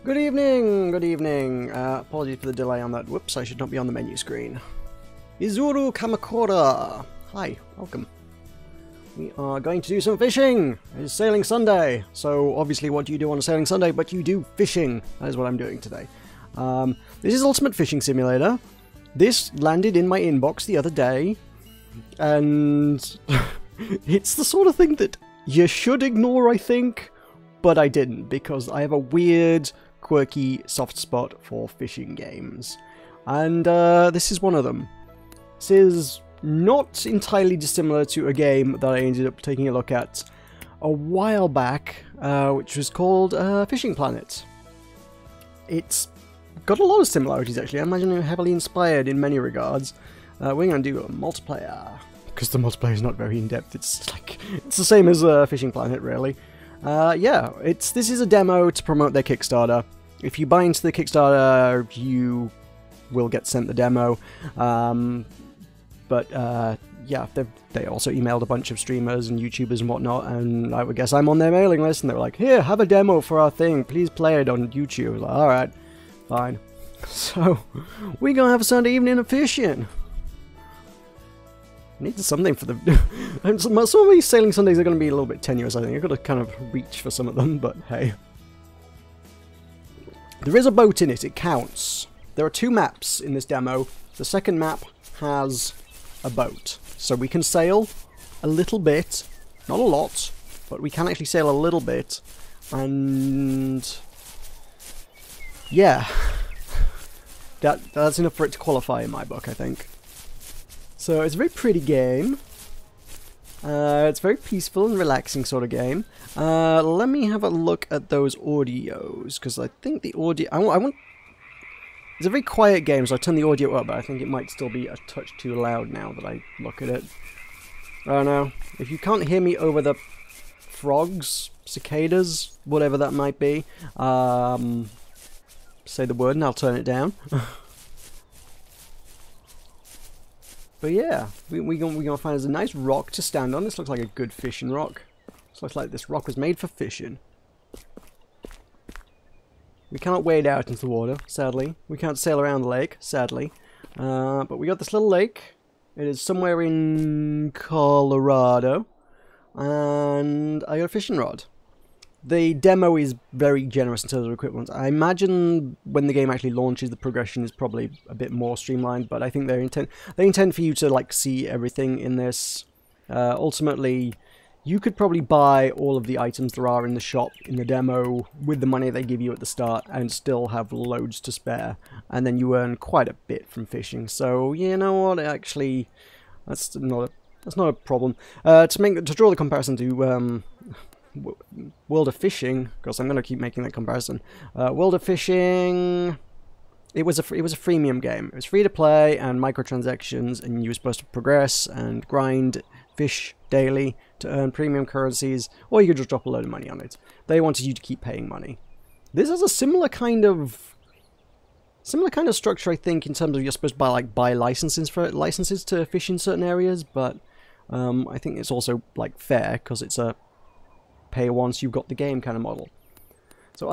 Good evening, good evening. Apologies for the delay on that. Whoops, I should not be on the menu screen. Izuru Kamakura. Hi, welcome. We are going to do some fishing. It's Sailing Sunday. So obviously what do you do on a Sailing Sunday but you do fishing. That is what I'm doing today. This is Ultimate Fishing Simulator. This landed in my inbox the other day. And it's the sort of thing that you should ignore, I think. But I didn't, because I have a weird, quirky soft spot for fishing games. And this is one of them. This is not entirely dissimilar to a game that I ended up taking a look at a while back, which was called Fishing Planet. It's got a lot of similarities, actually. I imagine it heavily inspired in many regards. We're going to do a multiplayer, because the multiplayer is not very in-depth. It's the same as Fishing Planet, really. Yeah, this is a demo to promote their Kickstarter. If you buy into the Kickstarter, you will get sent the demo. Yeah, they also emailed a bunch of streamers and YouTubers and whatnot, and I would guess I'm on their mailing list, and they were like, here, have a demo for our thing, please play it on YouTube. I was like, alright, fine. So, we're gonna have a Sunday evening of fishing. I need something for the... some of these Sailing Sundays are going to be a little bit tenuous, I think. I've got to kind of reach for some of them, but hey. There is a boat in it, it counts. There are 2 maps in this demo. The second map has a boat. So we can sail a little bit, not a lot, but we can actually sail a little bit. And... yeah. That's enough for it to qualify in my book, I think. So it's a very pretty game. It's a very peaceful and relaxing sort of game. Let me have a look at those audios, because I think the audio... I want... It's a very quiet game, so I turn the audio up, but I think it might still be a touch too loud now that I look at it. I don't know. If you can't hear me over the frogs, cicadas, whatever that might be, say the word and I'll turn it down. But yeah, we're gonna find us a nice rock to stand on. This looks like a good fishing rock. This looks like this rock was made for fishing. We cannot wade out into the water, sadly. We can't sail around the lake, sadly. But we got this little lake. It is somewhere in Colorado. And I got a fishing rod. The demo is very generous in terms of equipment. I imagine when the game actually launches, the progression is probably a bit more streamlined, but I think they intend for you to like see everything in this. Ultimately, you could probably buy all of the items there are in the shop in the demo with the money they give you at the start and still have loads to spare, and then you earn quite a bit from fishing. So you know what? Actually, that's not a problem. To draw the comparison to World of Fishing, because I'm going to keep making that comparison. World of Fishing, it was a freemium game. It was free to play and microtransactions, and you were supposed to progress and grind fish daily to earn premium currencies, or you could just drop a load of money on it. They wanted you to keep paying money. This has a similar kind of structure, I think, in terms of you're supposed to buy licenses to fish in certain areas, but I think it's also like fair because it's a pay once you've got the game kind of model. So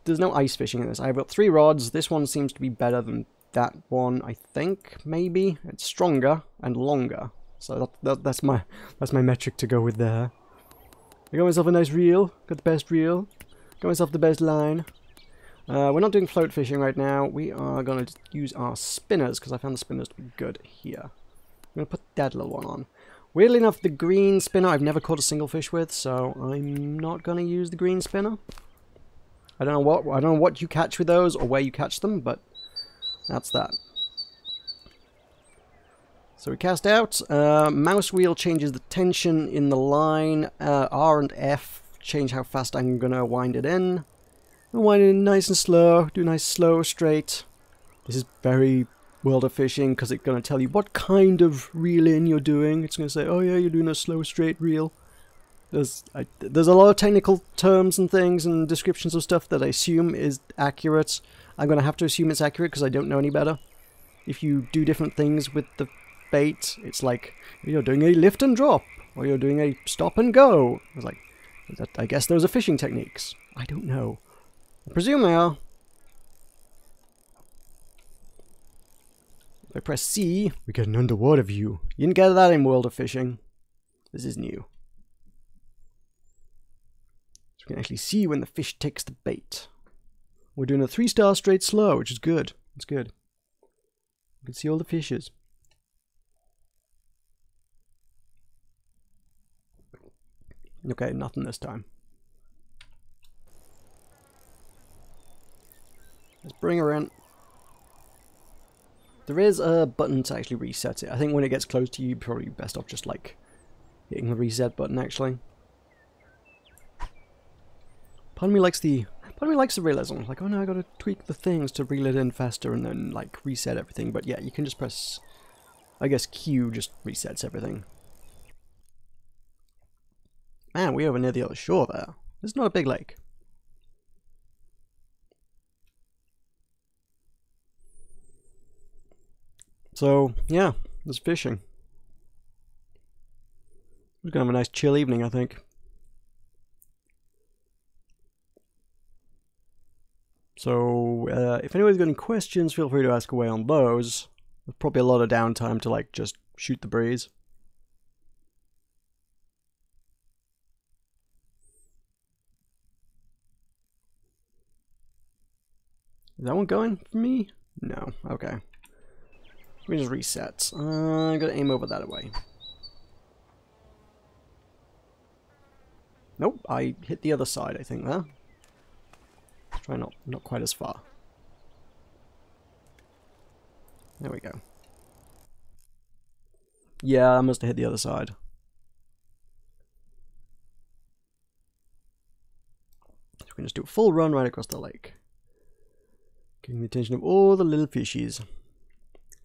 there's no ice fishing in this. I've got 3 rods. This one seems to be better than that one, I think, maybe. It's stronger and longer. So that's my metric to go with there. I got myself a nice reel. Got the best reel. Got myself the best line. We're not doing float fishing right now. We are going to use our spinners, because I found the spinners to be good here. I'm going to put that little one on. Weirdly enough, the green spinner I've never caught a single fish with, so I'm not going to use the green spinner. I don't know what you catch with those or where you catch them, but that's that. So we cast out. Mouse wheel changes the tension in the line. R and F change how fast I'm going to wind it in. I'll wind it in nice and slow. Do nice, slow, straight. This is very World of Fishing, because it's going to tell you what kind of reel-in you're doing. It's going to say, oh yeah, you're doing a slow, straight reel. There's a lot of technical terms and things and descriptions of stuff that I assume is accurate. I'm going to have to assume it's accurate because I don't know any better. If you do different things with the bait, it's like, you're doing a lift and drop, or you're doing a stop and go. It's like, I guess those are fishing techniques. I don't know. I presume they are. If I press C, we get an underwater view. You didn't get that in World of Fishing. This is new. So we can actually see when the fish takes the bait. We're doing a 3-star straight slow, which is good. It's good. You can see all the fishes. Okay, nothing this time. Let's bring her in. There is a button to actually reset it. I think when it gets close to you, you're probably best off just like hitting the reset button actually. Part of me likes the realism. Like, oh no, I gotta tweak the things to reel it in faster and then like reset everything. But yeah, you can just press, I guess Q just resets everything. Man, we're over near the other shore there. This is not a big lake. So, yeah, there's fishing. It's gonna have a nice chill evening, I think. So, if anyone's got any questions, feel free to ask away on those. There's probably a lot of downtime to, like, just shoot the breeze. Is that one going for me? No. Okay. Let me just reset. I'm gonna aim over that way. Nope, I hit the other side, I think, there. Let's try not quite as far. There we go. Yeah, I must have hit the other side. So we can just do a full run right across the lake. Getting the attention of all the little fishies.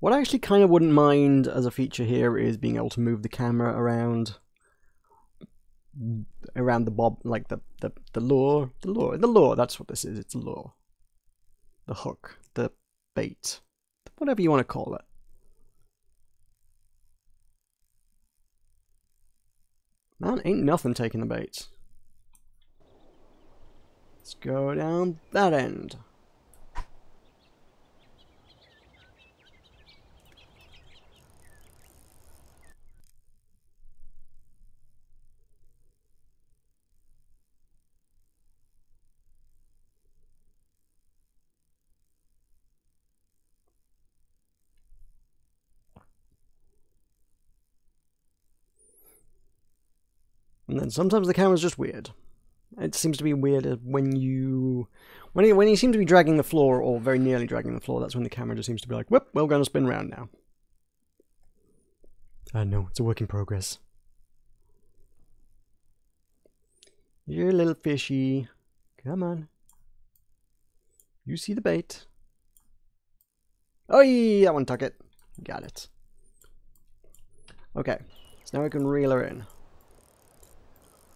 What I actually kind of wouldn't mind as a feature here is being able to move the camera around the bob, like the lure, that's what this is. It's a lure. The hook, the bait, whatever you want to call it. Man, ain't nothing taking the bait. Let's go down that end. And then sometimes the camera's just weird. It seems to be weird when you seem to be dragging the floor or very nearly dragging the floor. That's when the camera just seems to be like, whoop, we're going to spin around now. I know, it's a work in progress. You're a little fishy. Come on. You see the bait. Oh, yeah, that one took it. Got it. Okay, so now we can reel her in.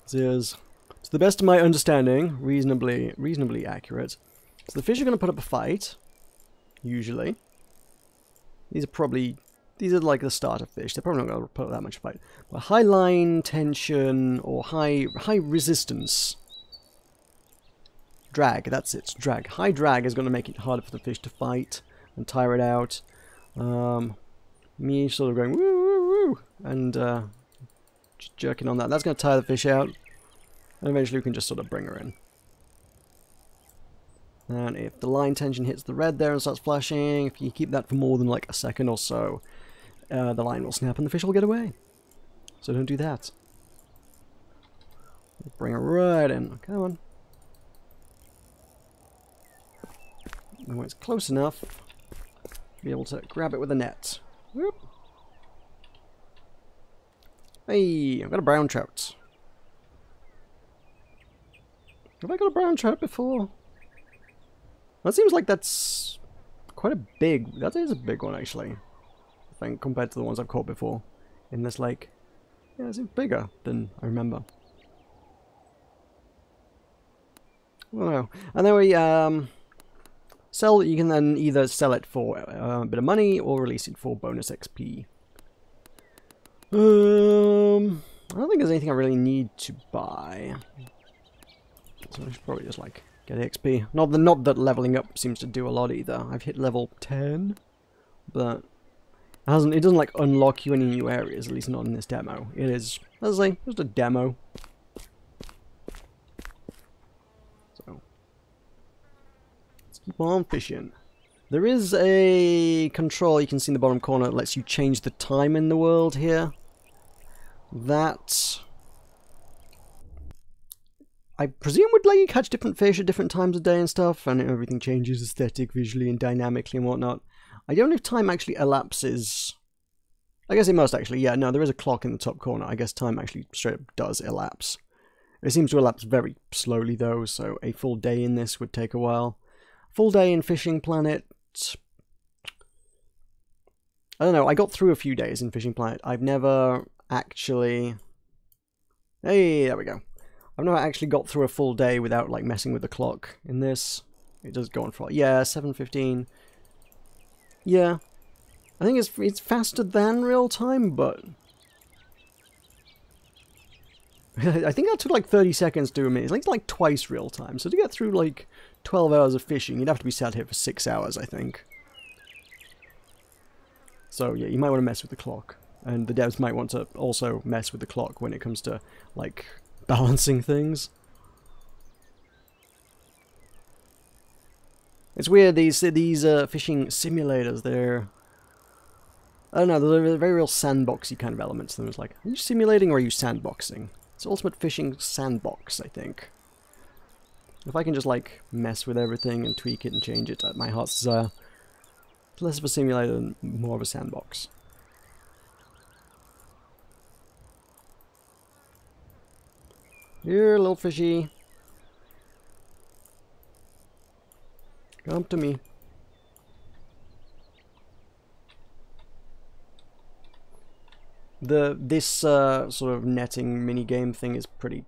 This is, to the best of my understanding, reasonably accurate. So the fish are going to put up a fight, usually. These are like the starter fish. They're probably not going to put up that much fight. But high line tension or high resistance drag. That's it. Drag. High drag is going to make it harder for the fish to fight and tire it out. Me sort of going woo woo woo and just jerking on that. That's going to tire the fish out. And eventually we can just sort of bring her in. And if the line tension hits the red there and starts flashing, if you keep that for more than like a second or so, the line will snap and the fish will get away. So don't do that. Bring her right in. Come on. And when it's close enough, be able to grab it with a net. Whoop. Hey, I've got a brown trout. Have I got a brown trout before? That seems like that's quite a big... That is a big one, actually. I think, compared to the ones I've caught before in this lake. Yeah, it seems bigger than I remember. Well, and then we, sell... You can then either sell it for a bit of money or release it for bonus XP. I don't think there's anything I really need to buy. So I should probably just, like, get XP. Not that leveling up seems to do a lot either. I've hit level 10, but It doesn't like unlock you any new areas, at least not in this demo. It is, as I say, just a demo. So let's keep on fishing. There is a control you can see in the bottom corner that lets you change the time in the world here. That I presume would let you catch different fish at different times of day and stuff, and everything changes aesthetic, visually, and dynamically and whatnot. I don't know if time actually elapses. I guess it must actually, yeah, no, there is a clock in the top corner. I guess time actually straight up does elapse. It seems to elapse very slowly though, so a full day in this would take a while. Full day in Fishing Planet. I don't know, I got through a few days in Fishing Planet. I've never actually... Hey, there we go. I've never actually got through a full day without like messing with the clock in this. It does go on for, yeah, 7:15. Yeah, I think it's faster than real time, but I think that took like 30 seconds to do a minute. It's like twice real time. So to get through like 12 hours of fishing, you'd have to be sat here for 6 hours, I think. So yeah, you might want to mess with the clock, and the devs might want to also mess with the clock when it comes to like balancing things. It's weird, these fishing simulators, they're... I don't know, there's a very real sandboxy kind of element to them. It's like, are you simulating or are you sandboxing? It's Ultimate Fishing Sandbox, I think. If I can just, like, mess with everything and tweak it and change it at my heart's desire, it's less of a simulator and more of a sandbox. Here, little fishy. Come to me. This sort of netting minigame thing is pretty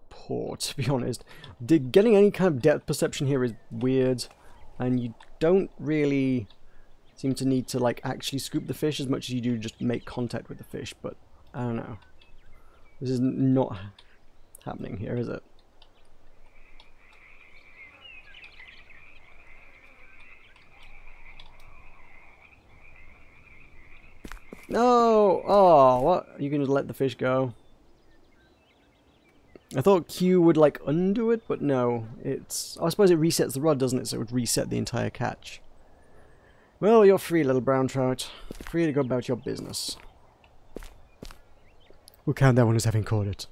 poor, to be honest. Getting any kind of depth perception here is weird, and you don't really seem to need to like actually scoop the fish as much as you do just make contact with the fish, but I don't know. This is not happening here, is it? No! Oh, what? You can just let the fish go. I thought Q would, like, undo it, but no. It's... I suppose it resets the rod, doesn't it? So it would reset the entire catch. Well, you're free, little brown trout. Free to go about your business. We'll count that one as having caught it.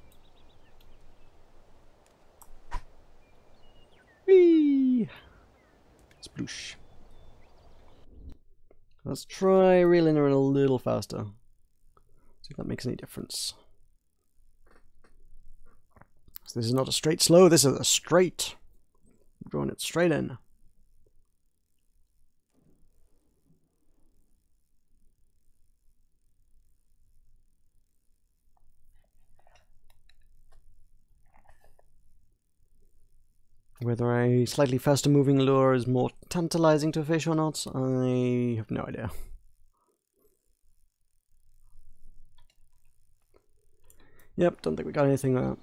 Whee! Sploosh. Let's try reeling her in a little faster. See if that makes any difference. So this is not a straight slow, this is a straight. I'm drawing it straight in. Whether a slightly faster moving lure is more tantalizing to a fish or not, I have no idea. Yep, don't think we got anything there.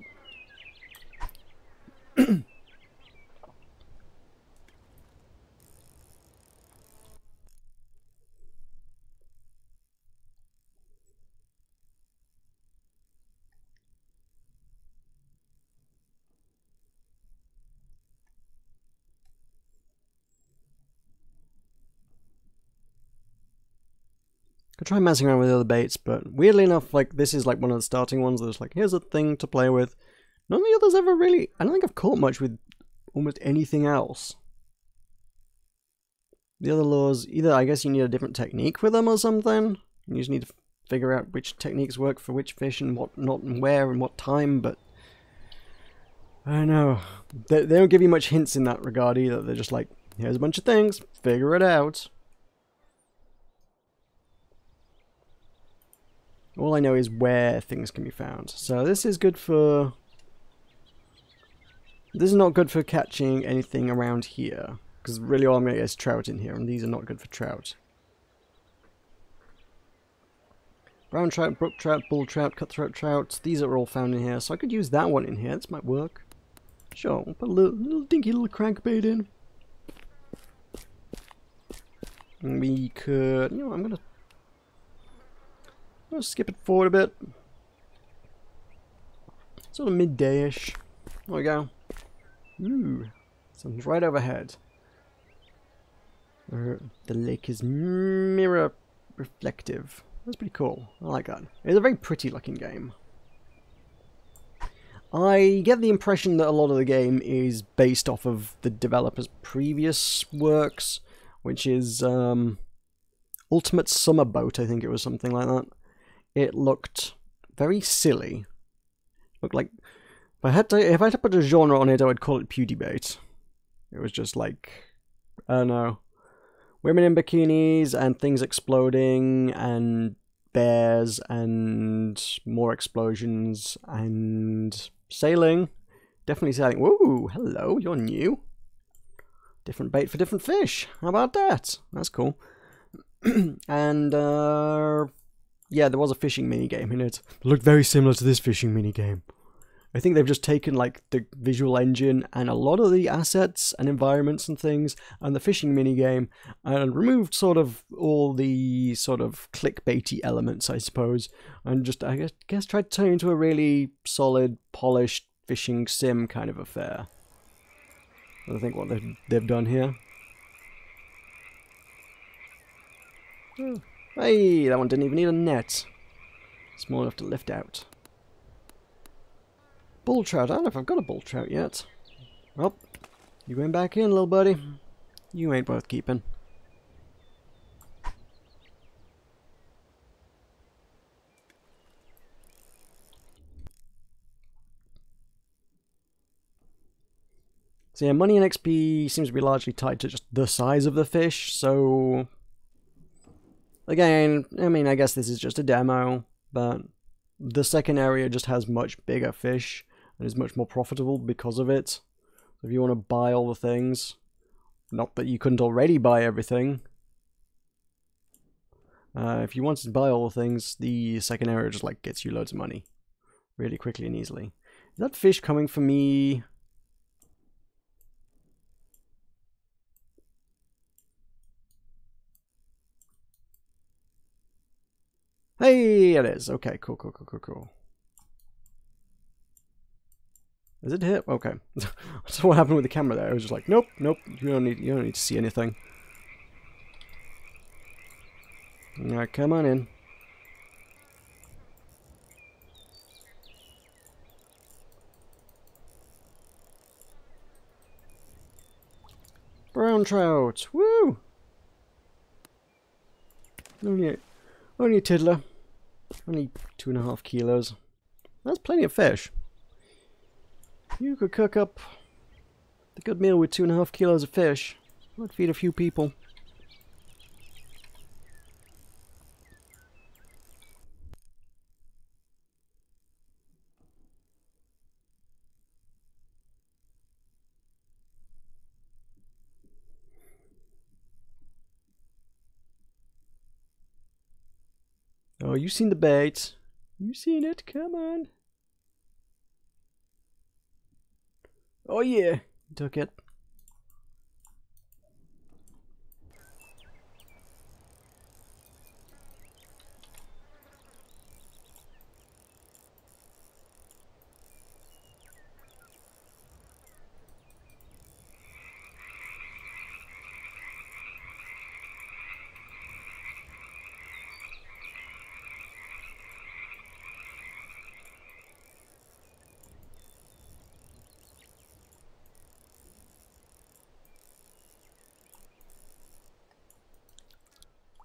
Could try messing around with the other baits, but weirdly enough, like, this is like one of the starting ones that's like, here's a thing to play with. None of the others ever really... I don't think I've caught much with almost anything else. The other lures, either I guess you need a different technique with them or something. You just need to figure out which techniques work for which fish and what not and where and what time, but... I don't know. They don't give you much hints in that regard either. They're just like, here's a bunch of things, figure it out. All I know is where things can be found. So this is good for... This is not good for catching anything around here. Because really all I'm going to get is trout in here, and these are not good for trout. Brown trout, brook trout, bull trout, cutthroat trout. These are all found in here, so I could use that one in here. This might work. Sure, we'll put a little dinky little crankbait in. And we could... You know, I'm going to Let's skip it forward a bit. Sort of midday-ish. There we go. Ooh, something's right overhead. The lake is mirror reflective. That's pretty cool. I like that. It's a very pretty looking game. I get the impression that a lot of the game is based off of the developer's previous works, which is Ultimate Summer Boat, I think it was something like that. It looked very silly. Looked like if I had to put a genre on it, I would call it PewDieBait. It was just like, I don't know, women in bikinis and things exploding and bears and more explosions and sailing. Definitely sailing. Whoa, hello, you're new. Different bait for different fish. How about that? That's cool. And yeah, there was a fishing minigame in it. It looked very similar to this fishing minigame. I think they've just taken like the visual engine and a lot of the assets and environments and things and the fishing minigame and removed sort of all the sort of clickbaity elements, I suppose, and just I guess tried to turn it into a really solid, polished fishing sim kind of affair. I think what they've done here. Oh. Hey, that one didn't even need a net. Small enough to lift out. Bull trout. I don't know if I've got a bull trout yet. Well, you going back in, little buddy. You ain't worth keeping. So yeah, money and XP seems to be largely tied to just the size of the fish, so... Again, I mean, I guess this is just a demo, but the second area just has much bigger fish and is much more profitable because of it. So if you want to buy all the things, not that you couldn't already buy everything, if you wanted to buy all the things, the second area just like gets you loads of money really quickly and easily. Is that fish coming for me? Hey, it is. Okay, cool, cool, cool, cool, cool. Is it hit? Okay. So what happened with the camera there? I was just like, nope, nope. You don't need to see anything. Alright, come on in. Brown trout. Woo! Only a tiddler. Only 2.5 kilos. That's plenty of fish. You could cook up a good meal with 2.5 kilos of fish. Might feed a few people. Oh, you seen the bait. You seen it? Come on. Oh yeah, took it.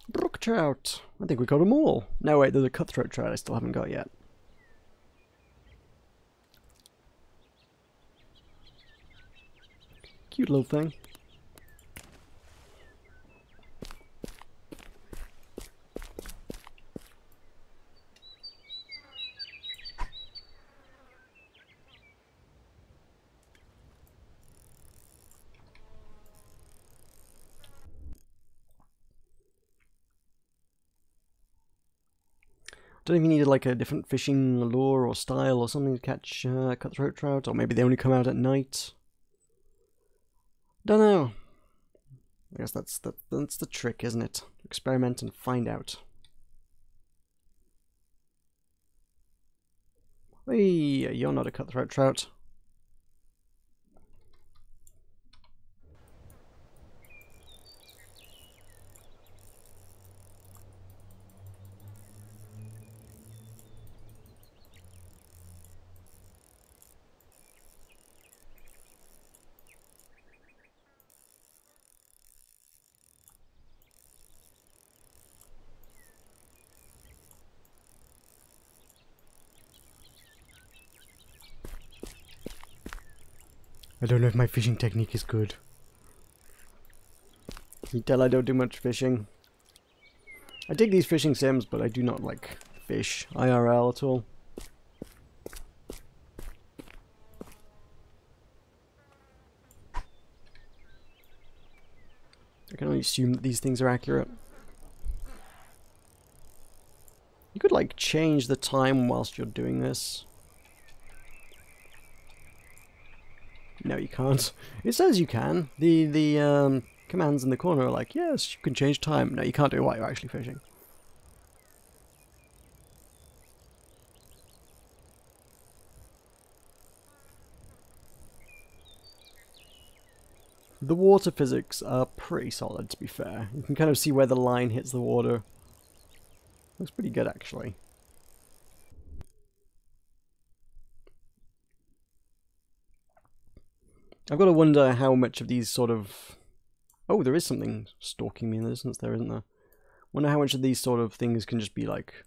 Brook trout. I think we got them all. No, wait, there's a cutthroat trout I still haven't got yet. Cute little thing. Don't know if you needed like a different fishing lure or style or something to catch cutthroat trout, or maybe they only come out at night. Don't know. I guess that's the trick, isn't it? Experiment and find out. Hey, you're not a cutthroat trout. I don't know if my fishing technique is good. You tell I don't do much fishing. I dig these fishing sims, but I do not like fish IRL at all. I can only assume that these things are accurate. You could like change the time whilst you're doing this. No, you can't. It says you can. The commands in the corner are like, yes, you can change time. No, you can't do it while you're actually fishing. The water physics are pretty solid, to be fair. You can kind of see where the line hits the water. Looks pretty good, actually. I've got to wonder how much of these sort of... Oh, there is something stalking me in the distance there, isn't there? Wonder how much of these sort of things can just be, like,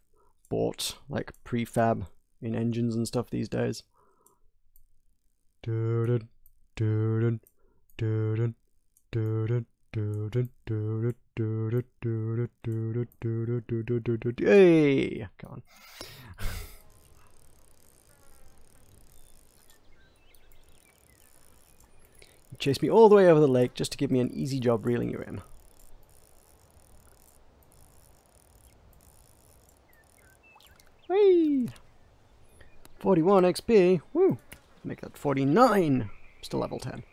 bought, like, prefab in engines and stuff these days. Hey, come on. Chase me all the way over the lake just to give me an easy job reeling you in. Whee! 41 XP. Woo! Make that 49. Still level 10.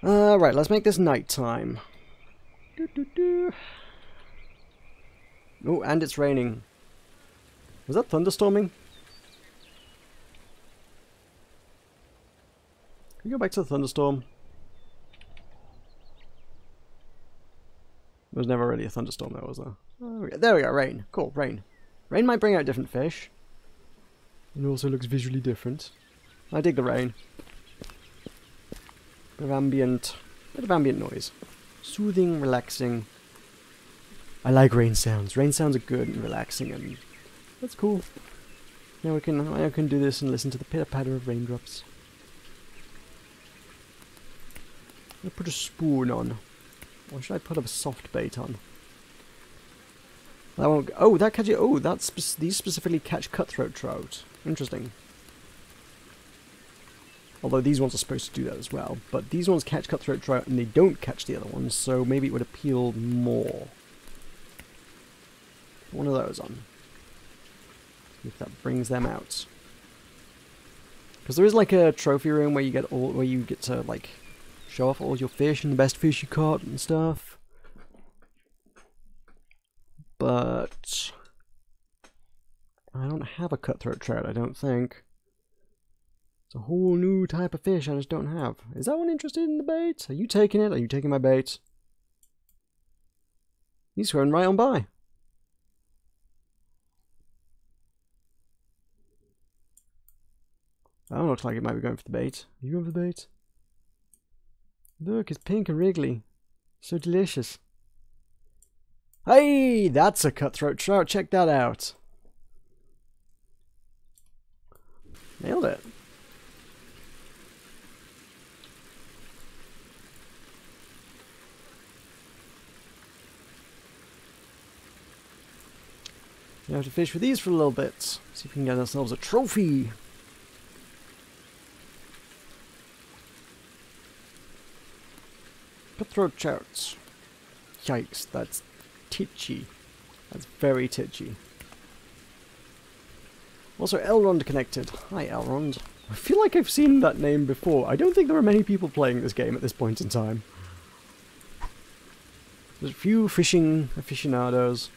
Right, let's make this nighttime. Oh, and it's raining. Was that thunderstorming? Can we go back to the thunderstorm? There was never really a thunderstorm there, was there? Oh, there we go, rain. Cool, rain. Rain might bring out different fish. It also looks visually different. I dig the rain. Bit of ambient noise. Soothing, relaxing. I like rain sounds. Rain sounds are good and relaxing, and that's cool. Now I can do this and listen to the pitter patter of raindrops. I'll put a spoon on. Or should I put a soft bait on? That won't. Oh, that catches. Oh, these specifically catch cutthroat trout. Interesting. Although these ones are supposed to do that as well, but these ones catch cutthroat trout and they don't catch the other ones, so maybe it would appeal more. Put one of those on. See if that brings them out. Because there is like a trophy room where you get to like show off all your fish and the best fish you caught and stuff. But I don't have a cutthroat trout, I don't think. It's a whole new type of fish I just don't have. Is that one interested in the bait? Are you taking it? Are you taking my bait? He's going right on by. That one looks like it might be going for the bait. Are you going for the bait? Look, it's pink and wriggly. So delicious. Hey, that's a cutthroat trout. Check that out. Nailed it. We have to fish with these for a little bit. See if we can get ourselves a trophy. Cutthroat trouts. Yikes, that's titchy. That's very titchy. Also, Elrond connected. Hi, Elrond. I feel like I've seen that name before. I don't think there are many people playing this game at this point in time. There's a few fishing aficionados.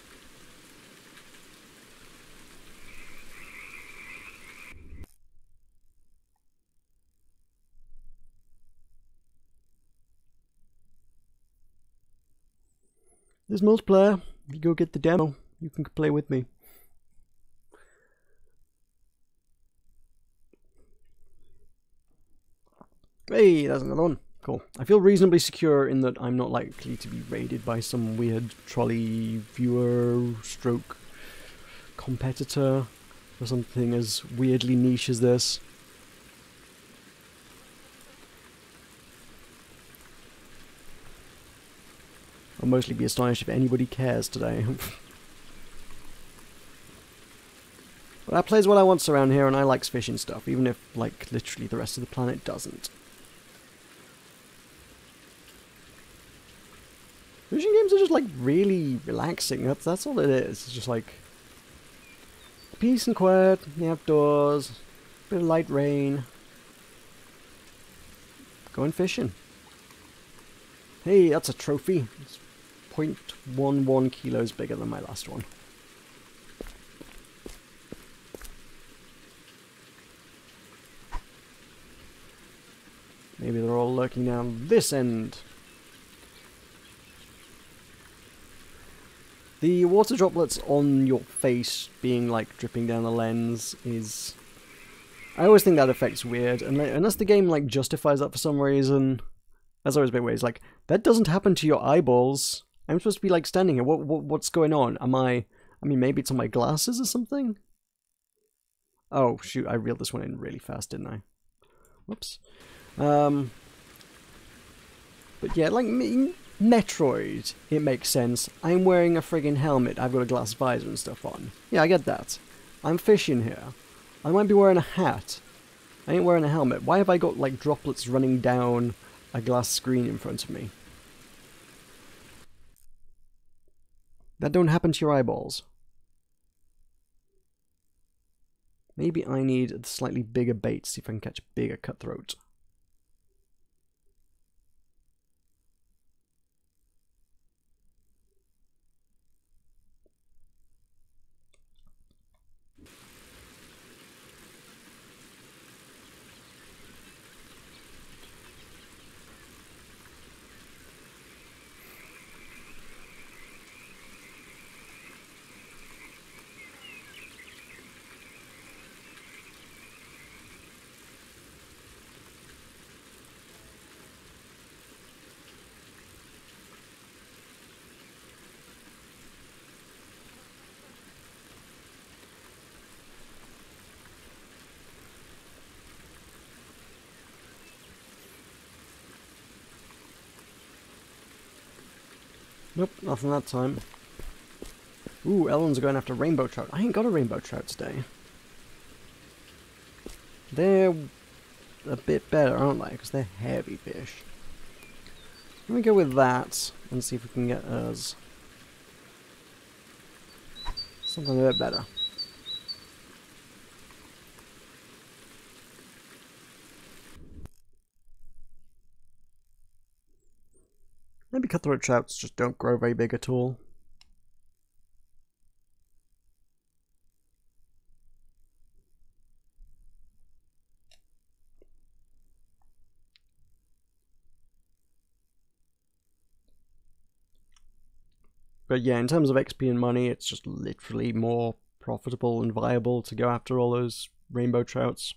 There's multiplayer. If you go get the demo, you can play with me. Hey, there's another one. Cool. I feel reasonably secure in that I'm not likely to be raided by some weird trolley viewer stroke competitor or something as weirdly niche as this. I'll mostly be astonished if anybody cares today. But that plays what I want around here, and I likes fishing stuff, even if, like, literally the rest of the planet doesn't. Fishing games are just, like, really relaxing. That's all it is. It's just, like, peace and quiet, the outdoors, bit of light rain. Going fishing. Hey, that's a trophy. It's 0.11 kilos bigger than my last one. Maybe they're all lurking down this end. The water droplets on your face being like dripping down the lens is... I always think that effect's weird, unless the game like justifies that for some reason. That's always a bit weird. It's like, that doesn't happen to your eyeballs. I'm supposed to be like standing here. What's going on? I mean, maybe it's on my glasses or something? Oh, shoot, I reeled this one in really fast, didn't I? Whoops. But yeah, like Metroid, it makes sense. I'm wearing a friggin' helmet. I've got a glass visor and stuff on. Yeah, I get that. I'm fishing here. I might be wearing a hat. I ain't wearing a helmet. Why have I got like droplets running down a glass screen in front of me? That don't happen to your eyeballs. Maybe I need a slightly bigger bait to see if I can catch a bigger cutthroat. Nope, nothing that time. Ooh, Ellen's going after rainbow trout. I ain't got a rainbow trout today. They're a bit better, aren't they? Because they're heavy fish. Let me go with that and see if we can get us something a bit better. Maybe cutthroat trouts just don't grow very big at all. But yeah, in terms of XP and money, it's just literally more profitable and viable to go after all those rainbow trouts.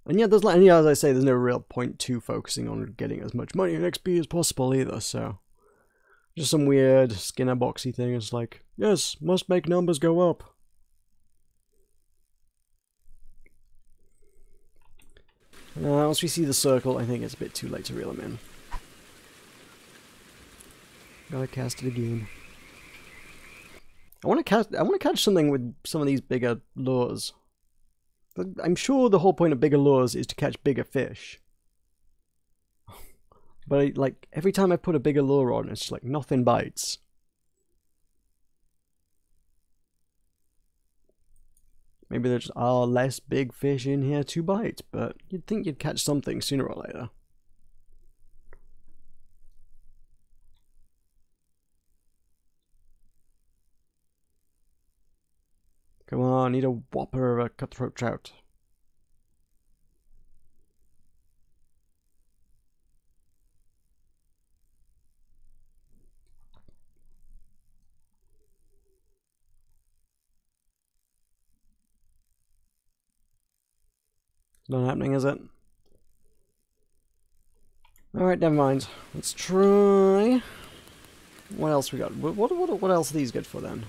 And yeah, there's like, and yeah, as I say, there's no real point to focusing on getting as much money and XP as possible either, so... Just some weird Skinner boxy thing. It's like, yes, must make numbers go up. Once we see the circle, I think it's a bit too late to reel them in. Gotta cast it again. I want to catch something with some of these bigger lures. I'm sure the whole point of bigger lures is to catch bigger fish. But like every time I put a bigger lure on, it's like nothing bites. Maybe there just are less big fish in here to bite, but you'd think you'd catch something sooner or later. Come on, need a whopper of a cutthroat trout. Not happening, is it? Alright, never mind. Let's try... What else we got? What else are these good for, then?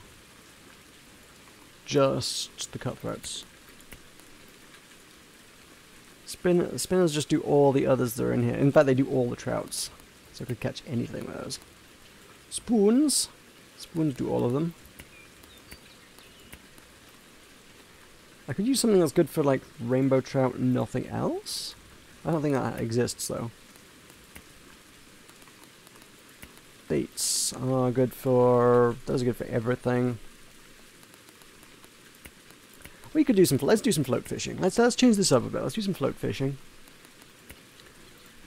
Just the cutthroats. Spinners just do all the others that are in here. In fact, they do all the trouts. So I could catch anything with those. Spoons. Spoons do all of them. I could use something that's good for, like, rainbow trout and nothing else? I don't think that exists, though. Baits are good for... Those are good for everything. We could do some... Let's do some float fishing. Let's change this up a bit. Let's do some float fishing.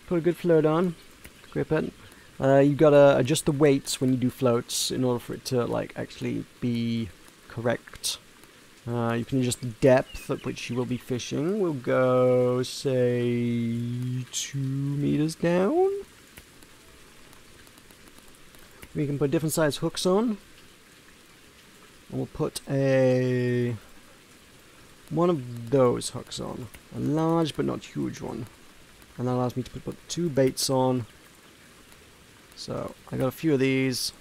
Put a good float on. Grip it. You've got to adjust the weights when you do floats in order for it to, like, actually be correct. You can adjust the depth at which you will be fishing. We'll go, say, 2 meters down. We can put different size hooks on. And we'll put one of those hooks on. A large but not huge one. And that allows me to put 2 baits on. So, I got a few of these.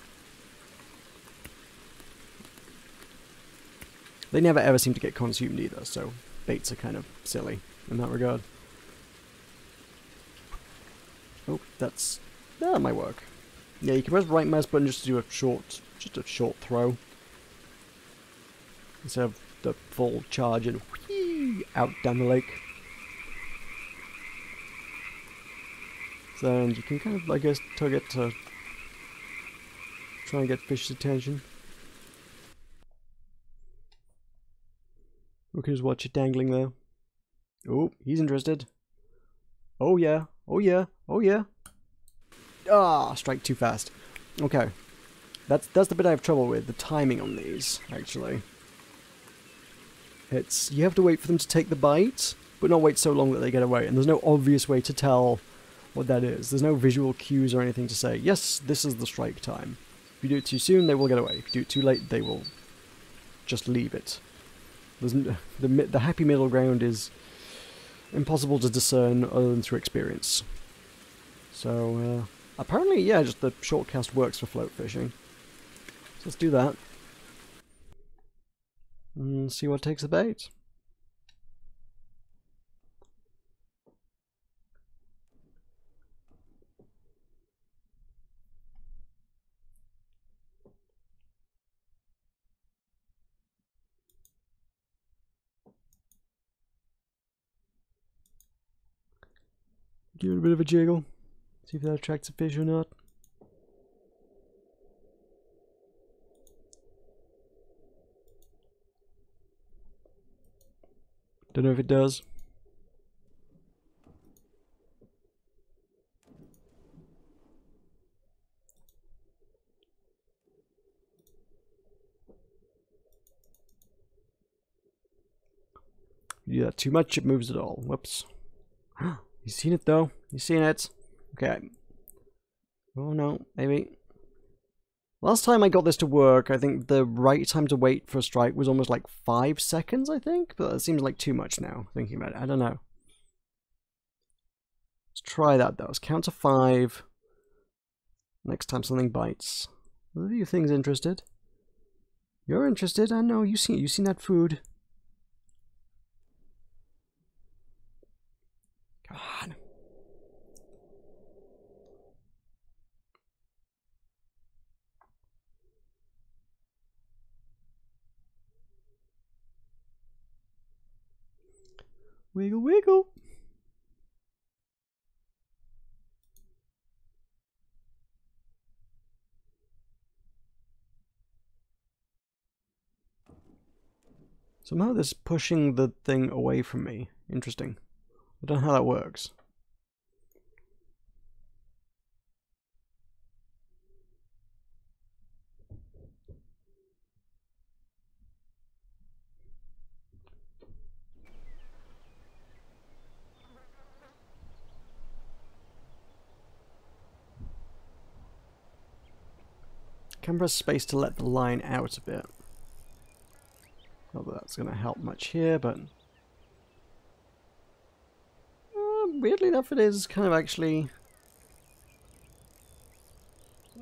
They never ever seem to get consumed either, so baits are kind of silly in that regard. Oh, that might work. Yeah, you can press the right mouse button just to do a short throw. Instead of the full charge and whee, out down the lake. So, and you can kind of, I guess, tug it to try and get fish's attention. We can just watch it dangling there. Oh, he's interested. Oh yeah, oh yeah, oh yeah. Ah, strike too fast. Okay. That's the bit I have trouble with, the timing on these, actually. It's, you have to wait for them to take the bite, but not wait so long that they get away, and there's no obvious way to tell what that is. There's no visual cues or anything to say, yes, this is the strike time. If you do it too soon, they will get away. If you do it too late, they will just leave it. The happy middle ground is impossible to discern other than through experience. So, apparently, yeah, just the short cast works for float fishing. So let's do that. And see what takes the bait. Give it a bit of a jiggle. See if that attracts a fish or not. Don't know if it does. If you do that too much, it moves it all. Whoops. You seen it though? You seen it? Okay. Oh no, maybe. Last time I got this to work, I think the right time to wait for a strike was almost like 5 seconds, I think? But that seems like too much now, thinking about it. I don't know. Let's try that though. Let's count to 5. Next time something bites. Are you things interested? You're interested? I know, you seen that food. God. Wiggle, wiggle. Somehow this is pushing the thing away from me. Interesting. I don't know how that works. Can press space to let the line out a bit. Not that that's going to help much here, but... weirdly enough, it is kind of actually...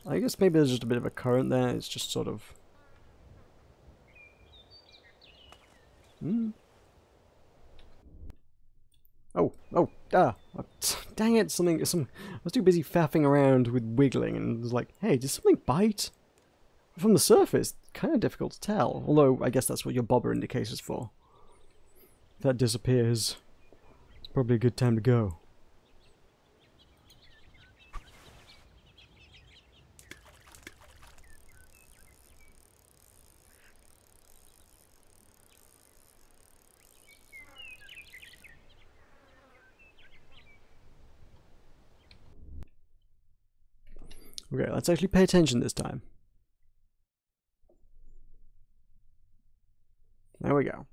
I guess maybe there's just a bit of a current there. It's just sort of... Dang it, I was too busy faffing around with wiggling and was like, hey, did something bite? From the surface, kind of difficult to tell. Although, I guess that's what your bobber indicator's for. If that disappears, it's probably a good time to go. Okay, let's actually pay attention this time. There we go.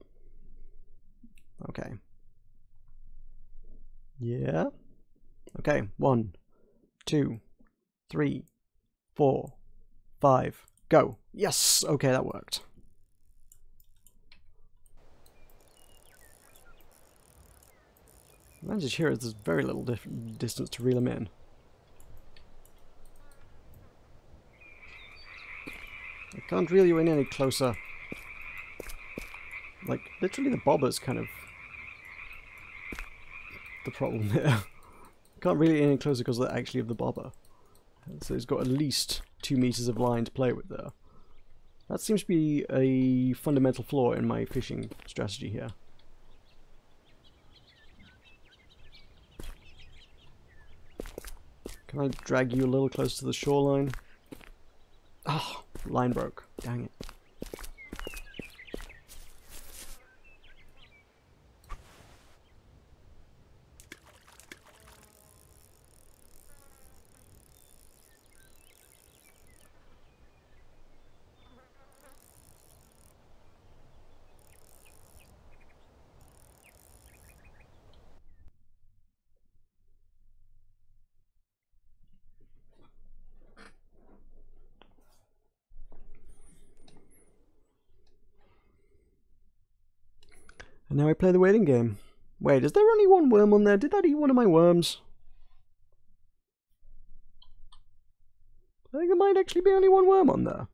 Okay. Yeah. Okay, 1, 2, 3, 4, 5, go. Yes! Okay, that worked. The advantage here is there's very little distance to reel them in. I can't reel you in any closer. Like, literally the bobber's kind of the problem here. Can't reel it in any closer because actually of the bobber. So he's got at least 2 meters of line to play with there. That seems to be a fundamental flaw in my fishing strategy here. Can I drag you a little closer to the shoreline? Oh, line broke. Dang it. And now I play the waiting game. Wait, is there only one worm on there? Did that eat one of my worms? I think there might actually be only one worm on there.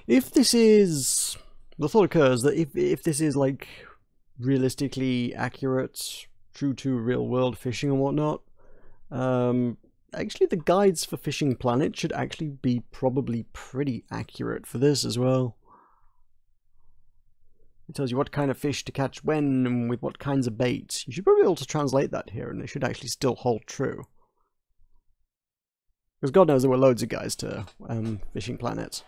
If this is... The thought occurs that if this is, like, realistically accurate, true to real-world fishing and whatnot, actually the guides for Fishing Planet should actually be probably pretty accurate for this as well. It tells you what kind of fish to catch when and with what kinds of baits. You should probably be able to translate that here, and it should actually still hold true. Because God knows there were loads of guides to Fishing Planet.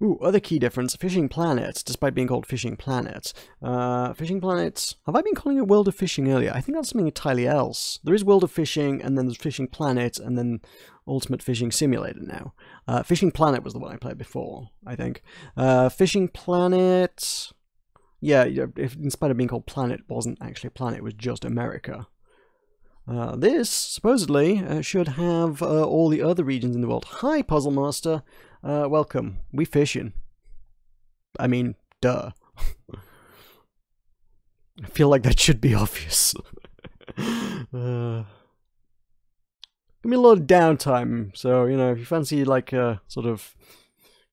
Ooh, other key difference, Fishing Planet, despite being called Fishing Planet. Fishing Planet, have I been calling it World of Fishing earlier? I think that's something entirely else. There is World of Fishing, and then there's Fishing Planet, and then Ultimate Fishing Simulator now. Fishing Planet was the one I played before, I think. Fishing Planet... Yeah, in spite of being called Planet, it wasn't actually a planet, it was just America. This, supposedly, should have all the other regions in the world. Hi, Puzzle Master! Welcome. We fishing. I mean, duh. I feel like that should be obvious. Give me a lot of downtime, so, you know, if you fancy like a sort of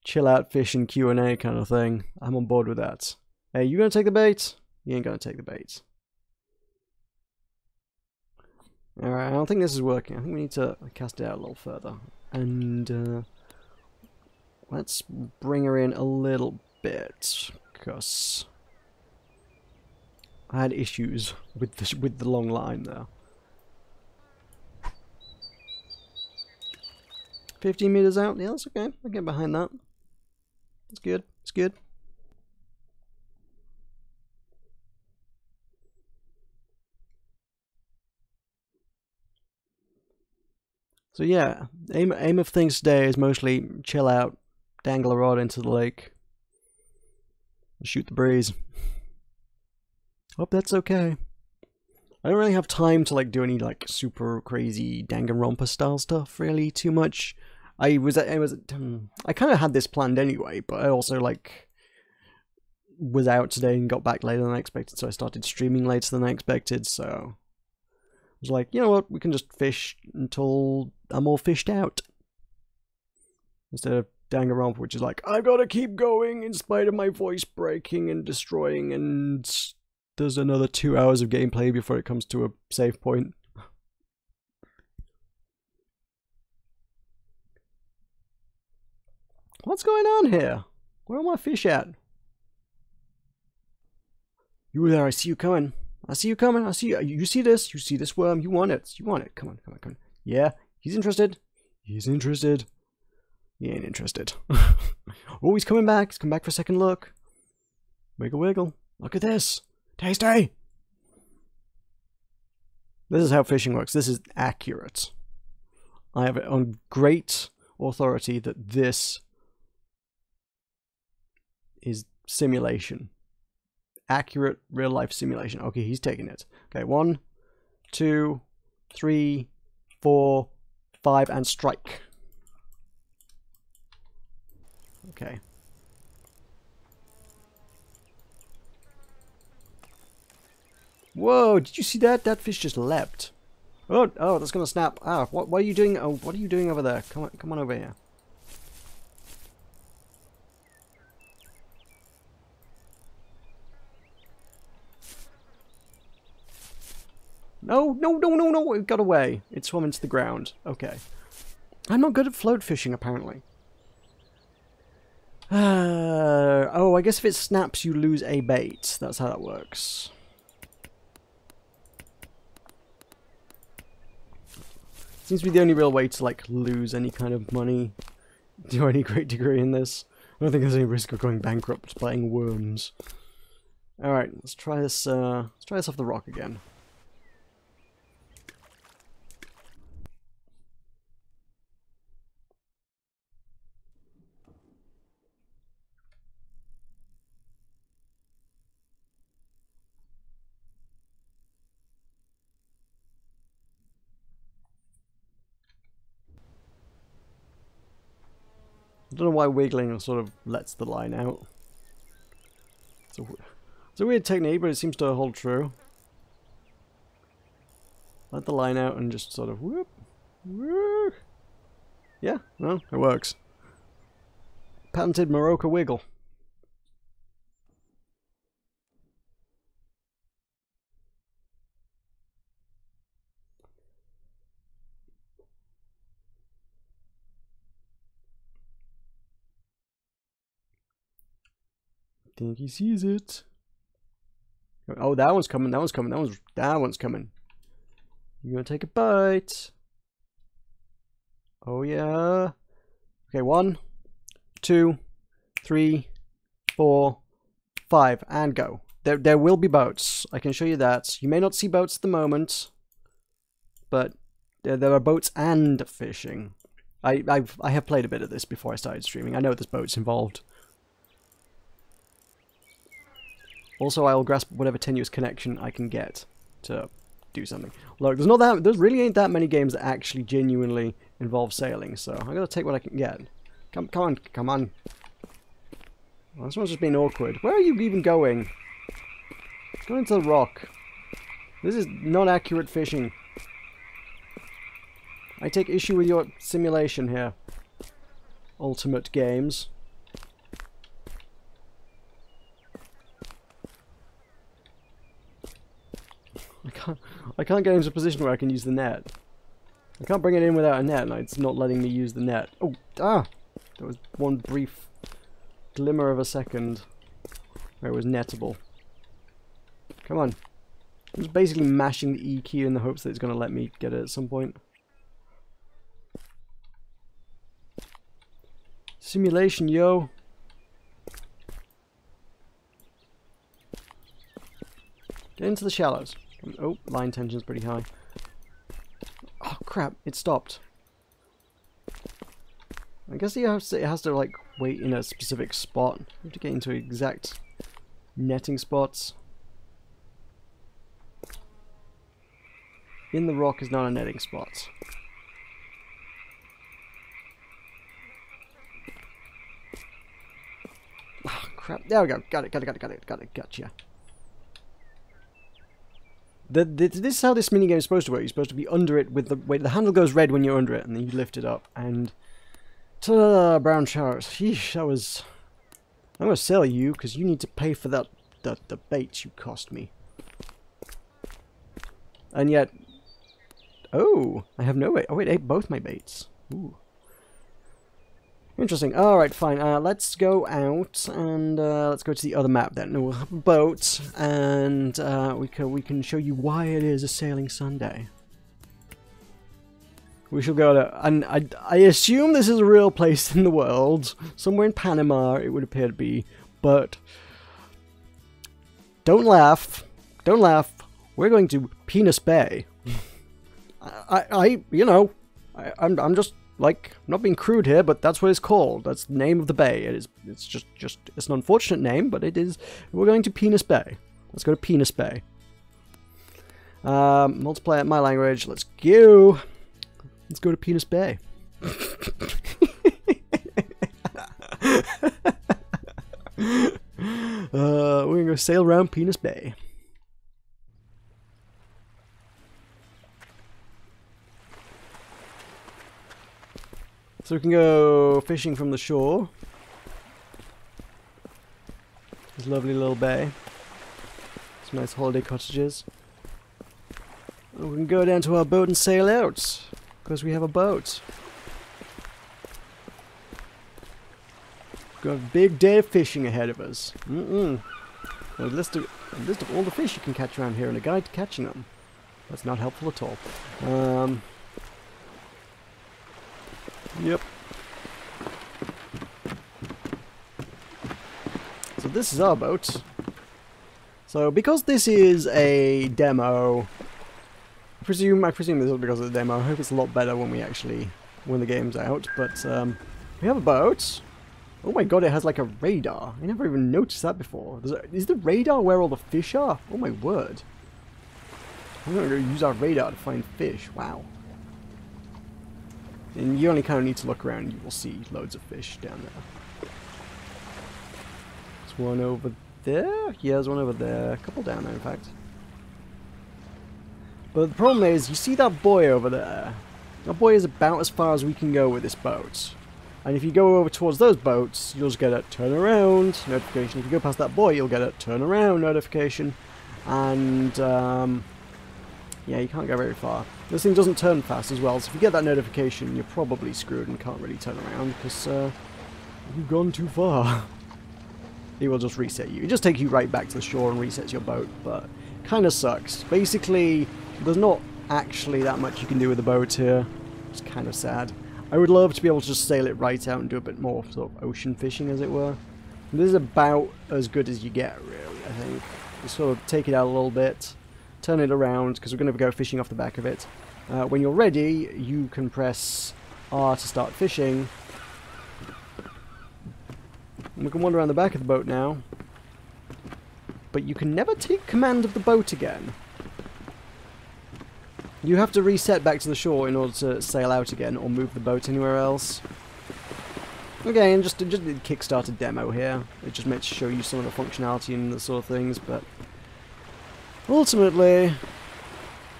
chill out fishing Q&A kind of thing, I'm on board with that. Hey, you gonna take the bait? You ain't gonna take the bait. Alright, I don't think this is working. I think we need to cast it out a little further. And, let's bring her in a little bit, because I had issues with the long line there. 15 meters out, yeah, that's okay. I get behind that. It's good. It's good. So yeah, aim of things today is mostly chill out, dangle a rod into the lake, and shoot the breeze. Hope that's okay. I don't really have time to like do any like super crazy Danganronpa style stuff really too much. I kind of had this planned anyway, but I also like was out today and got back later than I expected, so I started streaming later than I expected, so I was like, you know what, we can just fish until I'm all fished out. Instead of Danganronpa, which is like, I've got to keep going in spite of my voice breaking and destroying, and there's another 2 hours of gameplay before it comes to a save point. What's going on here? Where are my fish at? You there, I see you coming. I see you coming. I see you. You see this? You see this worm? You want it. You want it. Come on, come on, come on. Yeah, he's interested. He's interested. He ain't interested. Oh, he's coming back. He's coming back for a second look. Wiggle, wiggle. Look at this. Tasty. This is how fishing works. This is accurate. I have it on great authority that this is simulation. Accurate real life simulation. Okay, he's taking it. Okay, 1, 2, 3, 4, 5, and strike. Okay. Whoa, did you see that? That fish just leapt. Oh, that's gonna snap. Ah, what are you doing? Oh, what are you doing over there? Come on over here. No, it got away. It swam into the ground. Okay. I'm not good at float fishing, apparently. Oh, I guess if it snaps, you lose a bait. That's how that works. Seems to be the only real way to, like, lose any kind of money to any great degree in this. I don't think there's any risk of going bankrupt playing worms. Alright, let's try this off the rock again. I don't know why wiggling sort of lets the line out. It's a weird technique, but it seems to hold true. Let the line out and just sort of whoop, whoop. Yeah, well, it works. Patented Morocco wiggle. I think he sees it. Oh, that one's coming, that one's coming, that one's coming. You gonna take a bite? Oh yeah. Okay, 1, 2, 3, 4, 5, and go. There will be boats. I can show you that. You may not see boats at the moment, but there are boats and fishing. I have played a bit of this before I started streaming. I know there's boats involved. Also, I'll grasp whatever tenuous connection I can get to do something. Look, there really ain't that many games that actually genuinely involve sailing, so I'm gonna take what I can get. Come on. Well, this one's just being awkward. Where are you even going? Go into the rock. This is not accurate fishing. I take issue with your simulation here. Ultimate Games. I can't get into a position where I can use the net. I can't bring it in without a net, and it's not letting me use the net. Oh, there was one brief glimmer of a second where it was nettable. Come on. I'm just basically mashing the E key in the hopes that it's going to let me get it at some point. Simulation, yo. Get into the shallows. Oh, line tension's pretty high. Oh crap, it stopped. I guess it has to like wait in a specific spot. You have to get into exact netting spots. In the rock is not a netting spot. Oh crap, there we go. Got it. Gotcha. This is how this minigame is supposed to work. You're supposed to be under it with the wait. The handle goes red when you're under it, and then you lift it up. And ta-da! Brown showers. Sheesh, that was. I'm gonna sell you because you need to pay for that the bait you cost me. And yet, oh, I have no bait. Oh wait, I ate both my baits. Ooh. Interesting. Alright, fine. Let's go out and let's go to the other map then. We'll have a boat and we can show you why it is a sailing Sunday. We shall go to... And I assume this is a real place in the world. Somewhere in Panama it would appear to be. But don't laugh. Don't laugh. We're going to Penis Bay. I'm just... Like, I'm not being crude here, but that's what it's called. That's the name of the bay. It's just it's an unfortunate name, but it is. We're going to Penis Bay. Let's go to Penis Bay. Multiplayer at my language. Let's go. Let's go to Penis Bay. We're gonna go sail around Penis Bay. So we can go fishing from the shore. This lovely little bay. Some nice holiday cottages. And we can go down to our boat and sail out. Because we have a boat. We've got a big day of fishing ahead of us. A list of all the fish you can catch around here and a guide to catching them. That's not helpful at all. Yep. So this is our boat. So because this is a demo, I presume this is because of the demo. I hope it's a lot better when the game's out. But we have a boat. Oh my god, it has like a radar. I never even noticed that before. Is the radar where all the fish are? Oh my word. We're going to use our radar to find fish. Wow. And you only kind of need to look around, you will see loads of fish down there. There's one over there? Yeah, there's one over there. A couple down there, in fact. But the problem is, you see that buoy over there? That buoy is about as far as we can go with this boat. And if you go over towards those boats, you'll just get a turn around notification. If you go past that buoy, you'll get a turn around notification. And, yeah, you can't go very far. This thing doesn't turn fast as well, so if you get that notification, you're probably screwed and can't really turn around, because you've gone too far. It will just reset you. It just takes you right back to the shore and resets your boat, but kind of sucks. Basically, there's not actually that much you can do with the boat here. It's kind of sad. I would love to be able to just sail it right out and do a bit more sort of ocean fishing, as it were. And this is about as good as you get, really, I think. You sort of take it out a little bit. Turn it around, because we're going to go fishing off the back of it. When you're ready, you can press R to start fishing. And we can wander around the back of the boat now. But you can never take command of the boat again. You have to reset back to the shore in order to sail out again, or move the boat anywhere else. Again, just a Kickstarter demo here. It just meant to show you some of the functionality and the sort of things, but ultimately,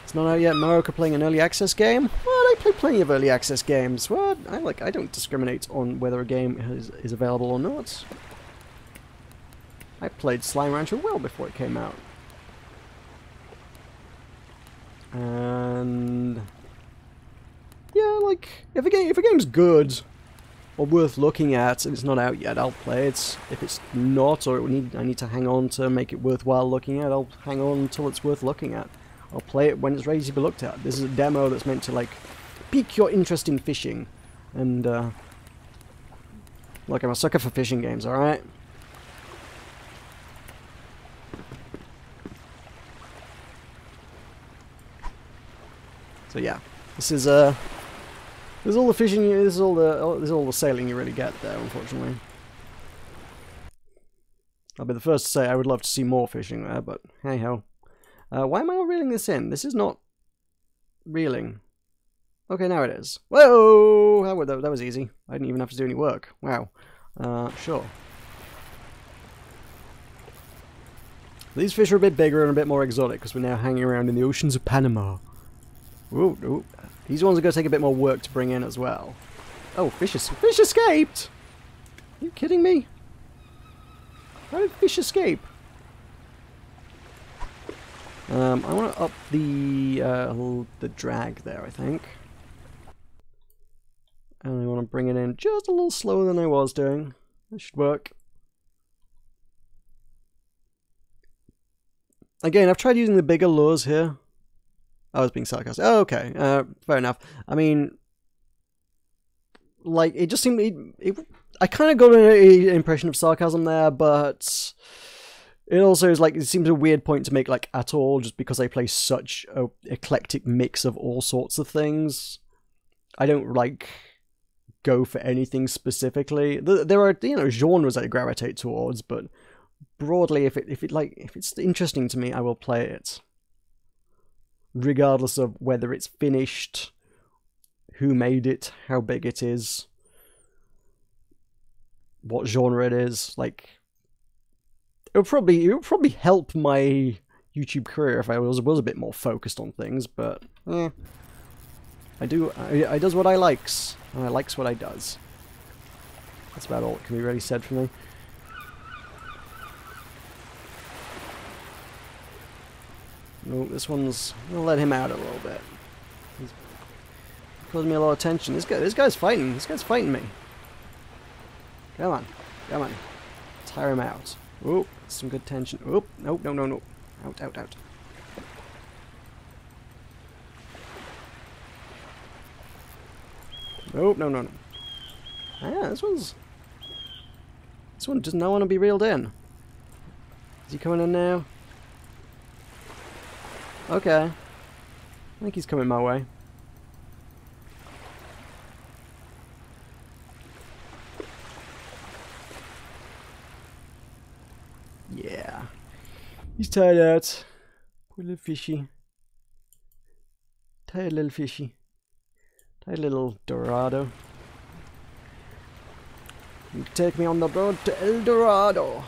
it's not out yet. Maroka playing an early access game? Well, I play plenty of early access games. Well, I don't discriminate on whether a game is available or not. I played Slime Rancher well before it came out. And yeah, like if a game's good or worth looking at and it's not out yet, I'll play it. If it's not, or I need to hang on to make it worthwhile looking at, I'll hang on until it's worth looking at. I'll play it when it's ready to be looked at. This is a demo that's meant to, like, pique your interest in fishing. And, look, I'm a sucker for fishing games, alright? So yeah, this is all the fishing. This is all the sailing you really get there, unfortunately. I'll be the first to say I would love to see more fishing there, but hey ho. Why am I not reeling this in? This is not reeling. Okay, now it is. Whoa! That was easy. I didn't even have to do any work. Wow. Sure. These fish are a bit bigger and a bit more exotic because we're now hanging around in the oceans of Panama. Ooh, ooh. These ones are going to take a bit more work to bring in as well. Oh, fish escaped! Are you kidding me? How did fish escape? I want to up the drag there, I think. And I want to bring it in just a little slower than I was doing. That should work. Again, I've tried using the bigger lures here. I was being sarcastic. Oh, okay. Fair enough. I mean, like, it just seemed... I kind of got an impression of sarcasm there, but... It also is like, it seems a weird point to make, like, at all, just because I play such a eclectic mix of all sorts of things. I don't, like, go for anything specifically. There are, you know, genres I gravitate towards, but broadly, if it's interesting to me, I will play it. Regardless of whether it's finished, who made it, how big it is, what genre it is, like... It would probably help my YouTube career if I was a bit more focused on things, but I does what I likes, and I likes what I does. That's about all that can be really said for me. No, this one's... I'm gonna let him out a little bit. He's causing me a lot of tension. This guy's fighting. This guy's fighting me. Come on, come on, tire him out. Oop, some good tension. Oop, no, no, no, no. Out, out, out. Nope, no, no, no. Ah, yeah, this one does not want to be reeled in. Is he coming in now? Okay. I think he's coming my way. Yeah. He's tired out. Poor little fishy. Tired little fishy. Tired little Dorado. You take me on the road to El Dorado.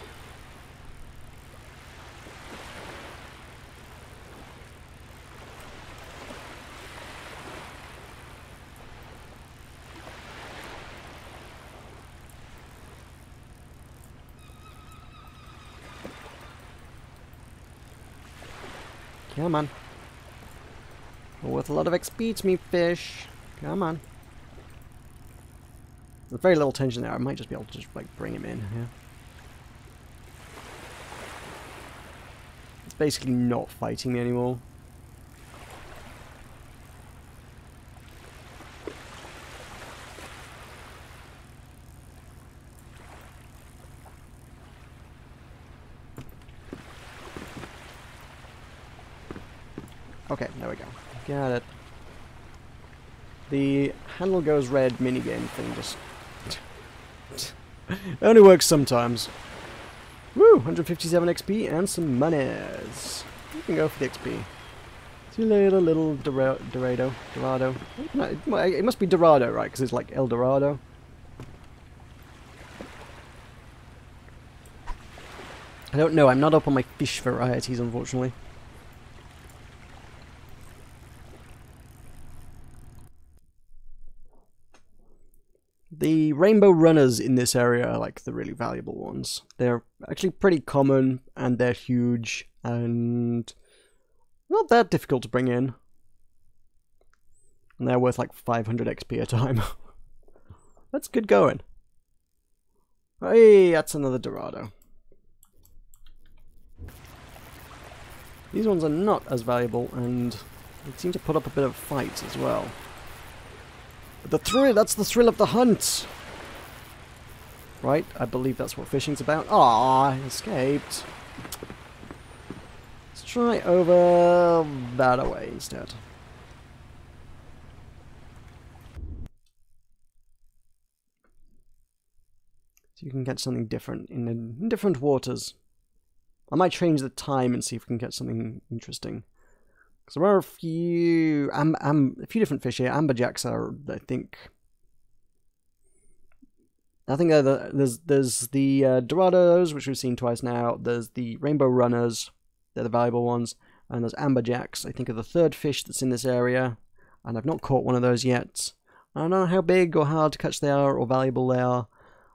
Come on. We're worth a lot of XP to me, fish. Come on. There's very little tension there. I might just be able to just, like, bring him in here. It's basically not fighting me anymore. Okay, there we go. Got it. The handle goes red minigame thing just... it only works sometimes. Woo! 157 XP and some monies. You can go for the XP. See you later, little Dorado. It must be Dorado, right? Because it's like El Dorado. I don't know. I'm not up on my fish varieties, unfortunately. The rainbow runners in this area are like the really valuable ones. They're actually pretty common and they're huge and not that difficult to bring in. And they're worth like 500 XP a time. That's good going. Hey, that's another Dorado. These ones are not as valuable and they seem to put up a bit of a fight as well. But that's the thrill of the hunt! Right, I believe that's what fishing's about. Ah, escaped. Let's try over that way instead. you can catch something different in different waters. I might change the time and see if we can catch something interesting. So there are a few different fish here. Amberjacks are, I think there's the Dorados, which we've seen twice now. There's the Rainbow Runners, they're the valuable ones, and there's Amberjacks, I think, are the third fish that's in this area, and I've not caught one of those yet. I don't know how big or hard to catch they are or valuable they are.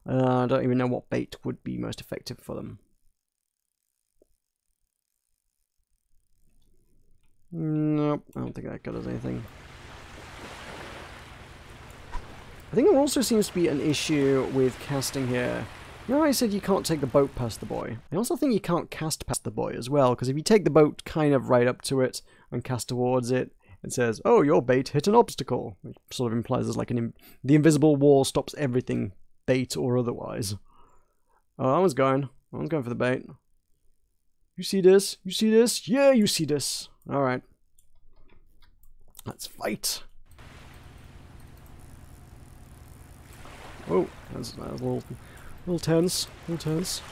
I don't even know what bait would be most effective for them. Nope, I don't think that does anything. I think there also seems to be an issue with casting here. You know, I said you can't take the boat past the buoy. I also think you can't cast past the buoy as well, because if you take the boat kind of right up to it and cast towards it, it says, "Oh, your bait hit an obstacle," which sort of implies there's like the invisible wall stops everything, bait or otherwise. Oh, I was going for the bait. You see this? You see this? Yeah, you see this. Alright. Let's fight. Oh, that's a little tense. A little tense.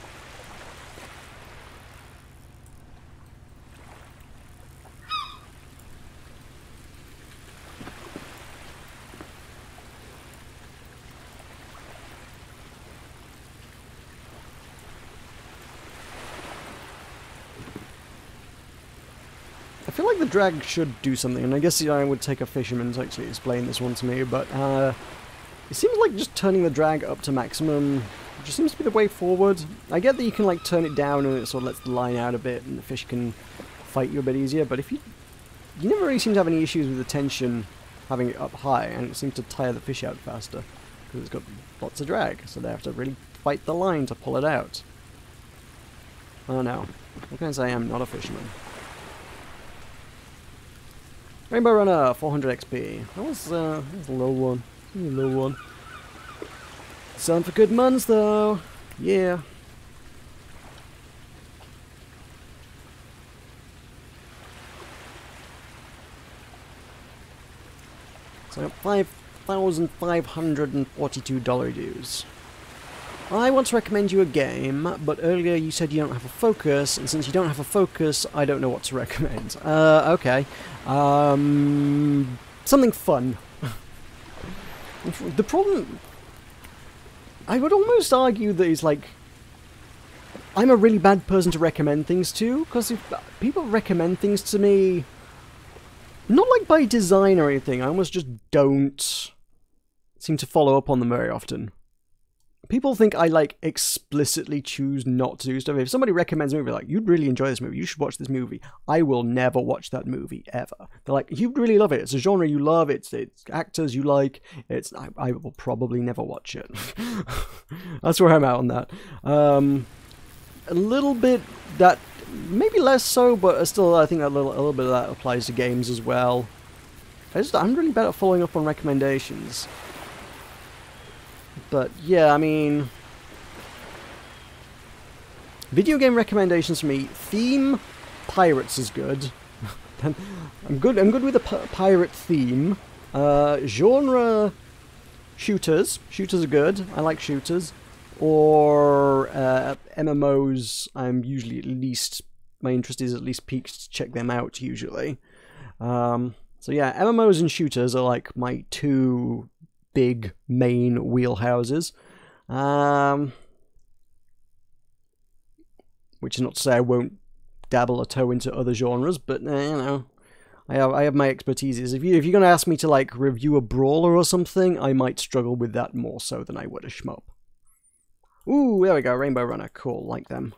I feel like the drag should do something, and I guess I would take a fisherman to actually explain this one to me, but it seems like just turning the drag up to maximum just seems to be the way forward. I get that you can like turn it down and it sort of lets the line out a bit and the fish can fight you a bit easier, but if you never really seem to have any issues with the tension having it up high, and it seems to tire the fish out faster because it's got lots of drag, so they have to really fight the line to pull it out. Oh no, what can I say? I'm not a fisherman. Rainbow Runner, 400 XP. That was a low one. A low one. Selling for good muns though. Yeah. So $5,542 dues. I want to recommend you a game, but earlier you said you don't have a focus, and since you don't have a focus, I don't know what to recommend. Okay. Something fun. The problem... I would almost argue that it's like... I'm a really bad person to recommend things to, because if people recommend things to me... Not like by design or anything, I almost just don't seem to follow up on them very often. People think I, like, explicitly choose not to do stuff. If somebody recommends a movie, like, you'd really enjoy this movie, you should watch this movie, I will never watch that movie, ever. They're like, you'd really love it, it's a genre you love, it's actors you like, I will probably never watch it. That's where I'm at on that. A little bit, that, maybe less so, but still, I think a little bit of that applies to games as well. I'm really bad at following up on recommendations. But, yeah, I mean... Video game recommendations for me. Theme, pirates is good. I'm good with a pirate theme. Genre, shooters. Shooters are good. I like shooters. Or MMOs, I'm usually at least... My interest is at least peaked to check them out, usually. So yeah, MMOs and shooters are like my two... big main wheelhouses, which is not to say I won't dabble a toe into other genres, but you know, I have my expertises. If you're going to ask me to like review a brawler or something, I might struggle with that more so than I would a shmup. Ooh, there we go, Rainbow Runner, cool, like them.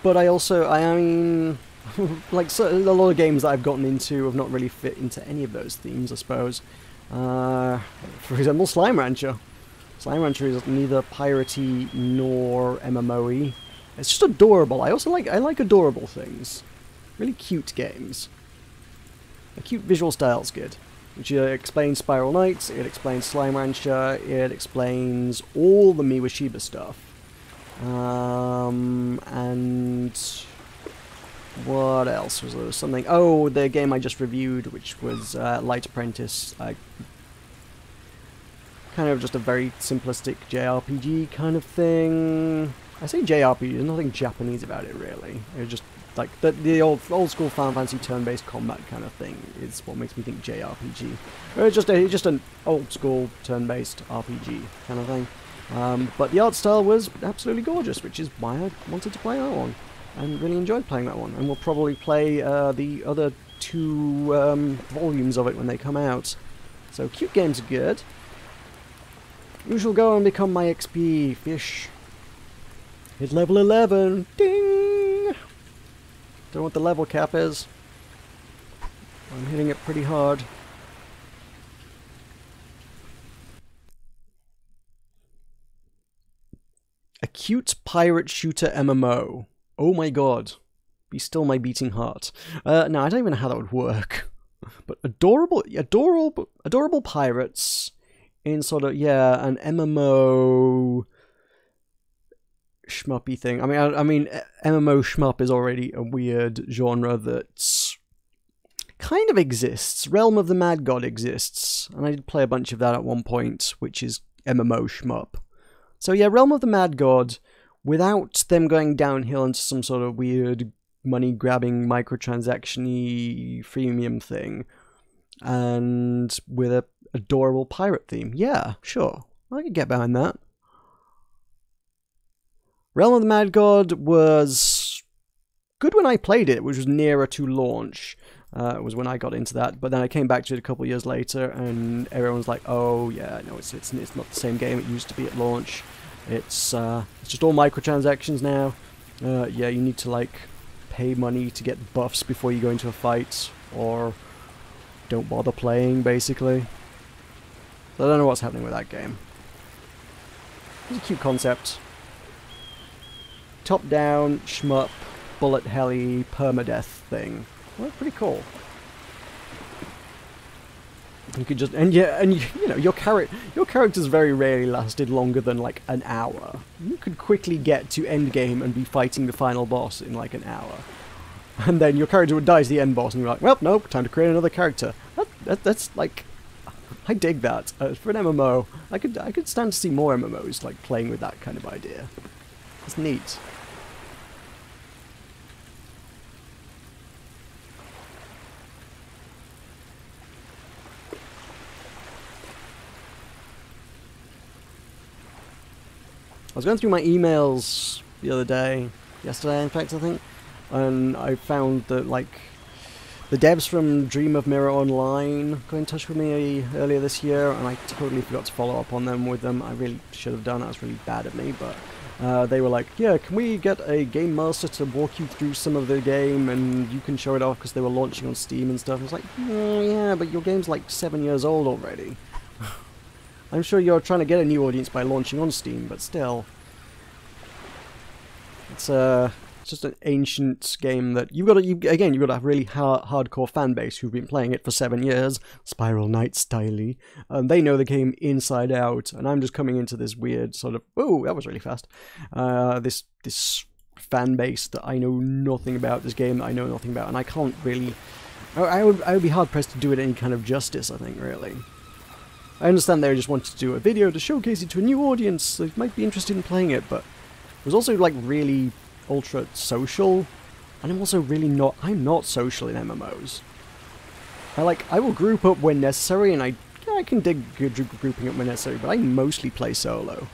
But I mean, like, so, a lot of games that I've gotten into have not really fit into any of those themes, I suppose. For example, Slime Rancher. Slime Rancher is neither piratey nor MMO-y. It's just adorable. I like adorable things. Really cute games. A cute visual style's good. Which explains Spiral Knights, it explains Slime Rancher, it explains all the Miwashiba stuff. And what else was there? Something. Oh, the game I just reviewed, which was Light Apprentice. Kind of just a very simplistic JRPG kind of thing. I say JRPG, there's nothing Japanese about it really. It's just like the old school Final Fantasy turn-based combat kind of thing is what makes me think JRPG. It's just an old school turn-based RPG kind of thing. But the art style was absolutely gorgeous, which is why I wanted to play that one. And really enjoyed playing that one. And we'll probably play the other 2 volumes of it when they come out. So cute games are good. You shall go and become my XP, fish. Hit level 11. Ding! Don't know what the level cap is. I'm hitting it pretty hard. A cute pirate shooter MMO. Oh my god. Be still my beating heart. No, I don't even know how that would work. But adorable pirates in sort of, yeah, an MMO shmuppy thing. I mean, MMO shmup is already a weird genre that kind of exists. Realm of the Mad God exists, and I did play a bunch of that at one point, which is MMO shmup. So yeah, Realm of the Mad God, without them going downhill into some sort of weird money-grabbing, microtransaction-y freemium thing, and with a adorable pirate theme. Yeah, sure. I could get behind that. Realm of the Mad God was good when I played it, which was nearer to launch. It was when I got into that, but then I came back to it a couple of years later, and everyone was like, "Oh yeah, no, it's not the same game it used to be at launch. It's just all microtransactions now. Yeah, you need to like pay money to get buffs before you go into a fight, or don't bother playing, basically." So I don't know what's happening with that game. It's a cute concept. Top-down shmup, bullet heli, permadeath thing. Well, pretty cool. You could just you know your characters very rarely lasted longer than like an hour. You could quickly get to end game and be fighting the final boss in like an hour, and then your character would die to the end boss, and you're like, well, nope, time to create another character. That's like, I dig that for an MMO. I could stand to see more MMOs like playing with that kind of idea. It's neat. I was going through my emails the other day, yesterday in fact I think, and I found that like the devs from Dream of Mirror Online got in touch with me earlier this year, and I totally forgot to follow up on them with them. I really should have done. That was really bad of me, but they were like, yeah, can we get a game master to walk you through some of the game and you can show it off, because they were launching on Steam and stuff. I was like, yeah, but your game's like 7 years old already. I'm sure you're trying to get a new audience by launching on Steam, but still. It's just an ancient game that you've got to have really hardcore fan base who've been playing it for 7 years, Spiral Knight styley, and they know the game inside out, and I'm just coming into this weird sort of, oh, that was really fast, this fan base that I know nothing about, this game that I know nothing about, and I can't really, I would be hard pressed to do it any kind of justice, I think, really. I understand they just wanted to do a video to showcase it to a new audience that might be interested in playing it, but it was also like really ultra social, and I'm also really not, I'm not social in MMOs. I will group up when necessary, and I can dig grouping up when necessary, but I mostly play solo.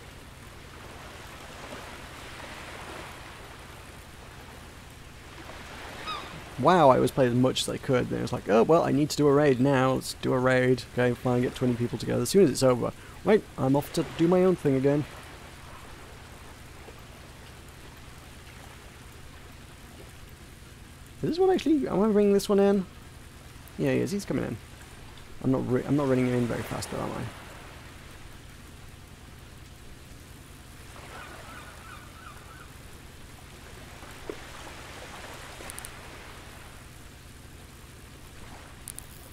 WoW, I always played as much as I could, then it was like, oh, well, I need to do a raid now, let's do a raid. Okay, fine, get 20 people together. As soon as it's over, right, I'm off to do my own thing again. Is this one actually, am I bringing this one in? Yeah, he is, he's coming in. I'm not running him in very fast though, am I?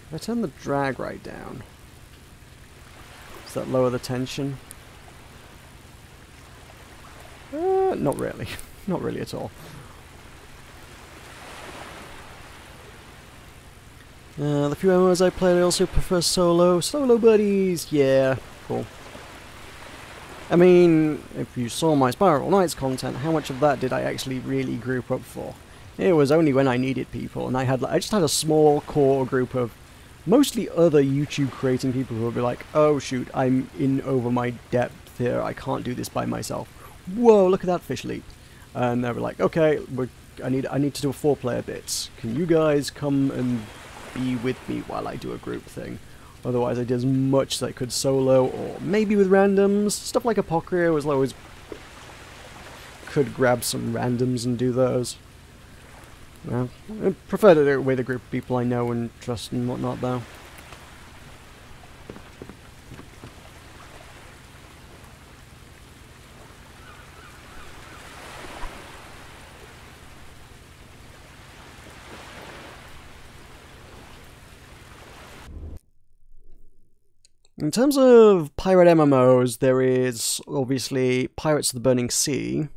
If I turn the drag right down, does that lower the tension? No, not really. Not really at all. The few MMOs I played, I also prefer solo. Solo buddies! Yeah, cool. I mean, if you saw my Spiral Knights content, how much of that did I actually really group up for? It was only when I needed people, and I just had a small core group of mostly other YouTube creating people who would be like, oh shoot, I'm in over my depth here, I can't do this by myself. Whoa, look at that fish leap. And they were like, okay, I need to do a 4-player bit. Can you guys come and be with me while I do a group thing? Otherwise I did as much as I could solo, or maybe with randoms. Stuff like Apocrypha was always... could grab some randoms and do those. Well, I prefer to do it with a group of people I know and trust and whatnot, though. In terms of pirate MMOs, there is obviously Pirates of the Burning Sea,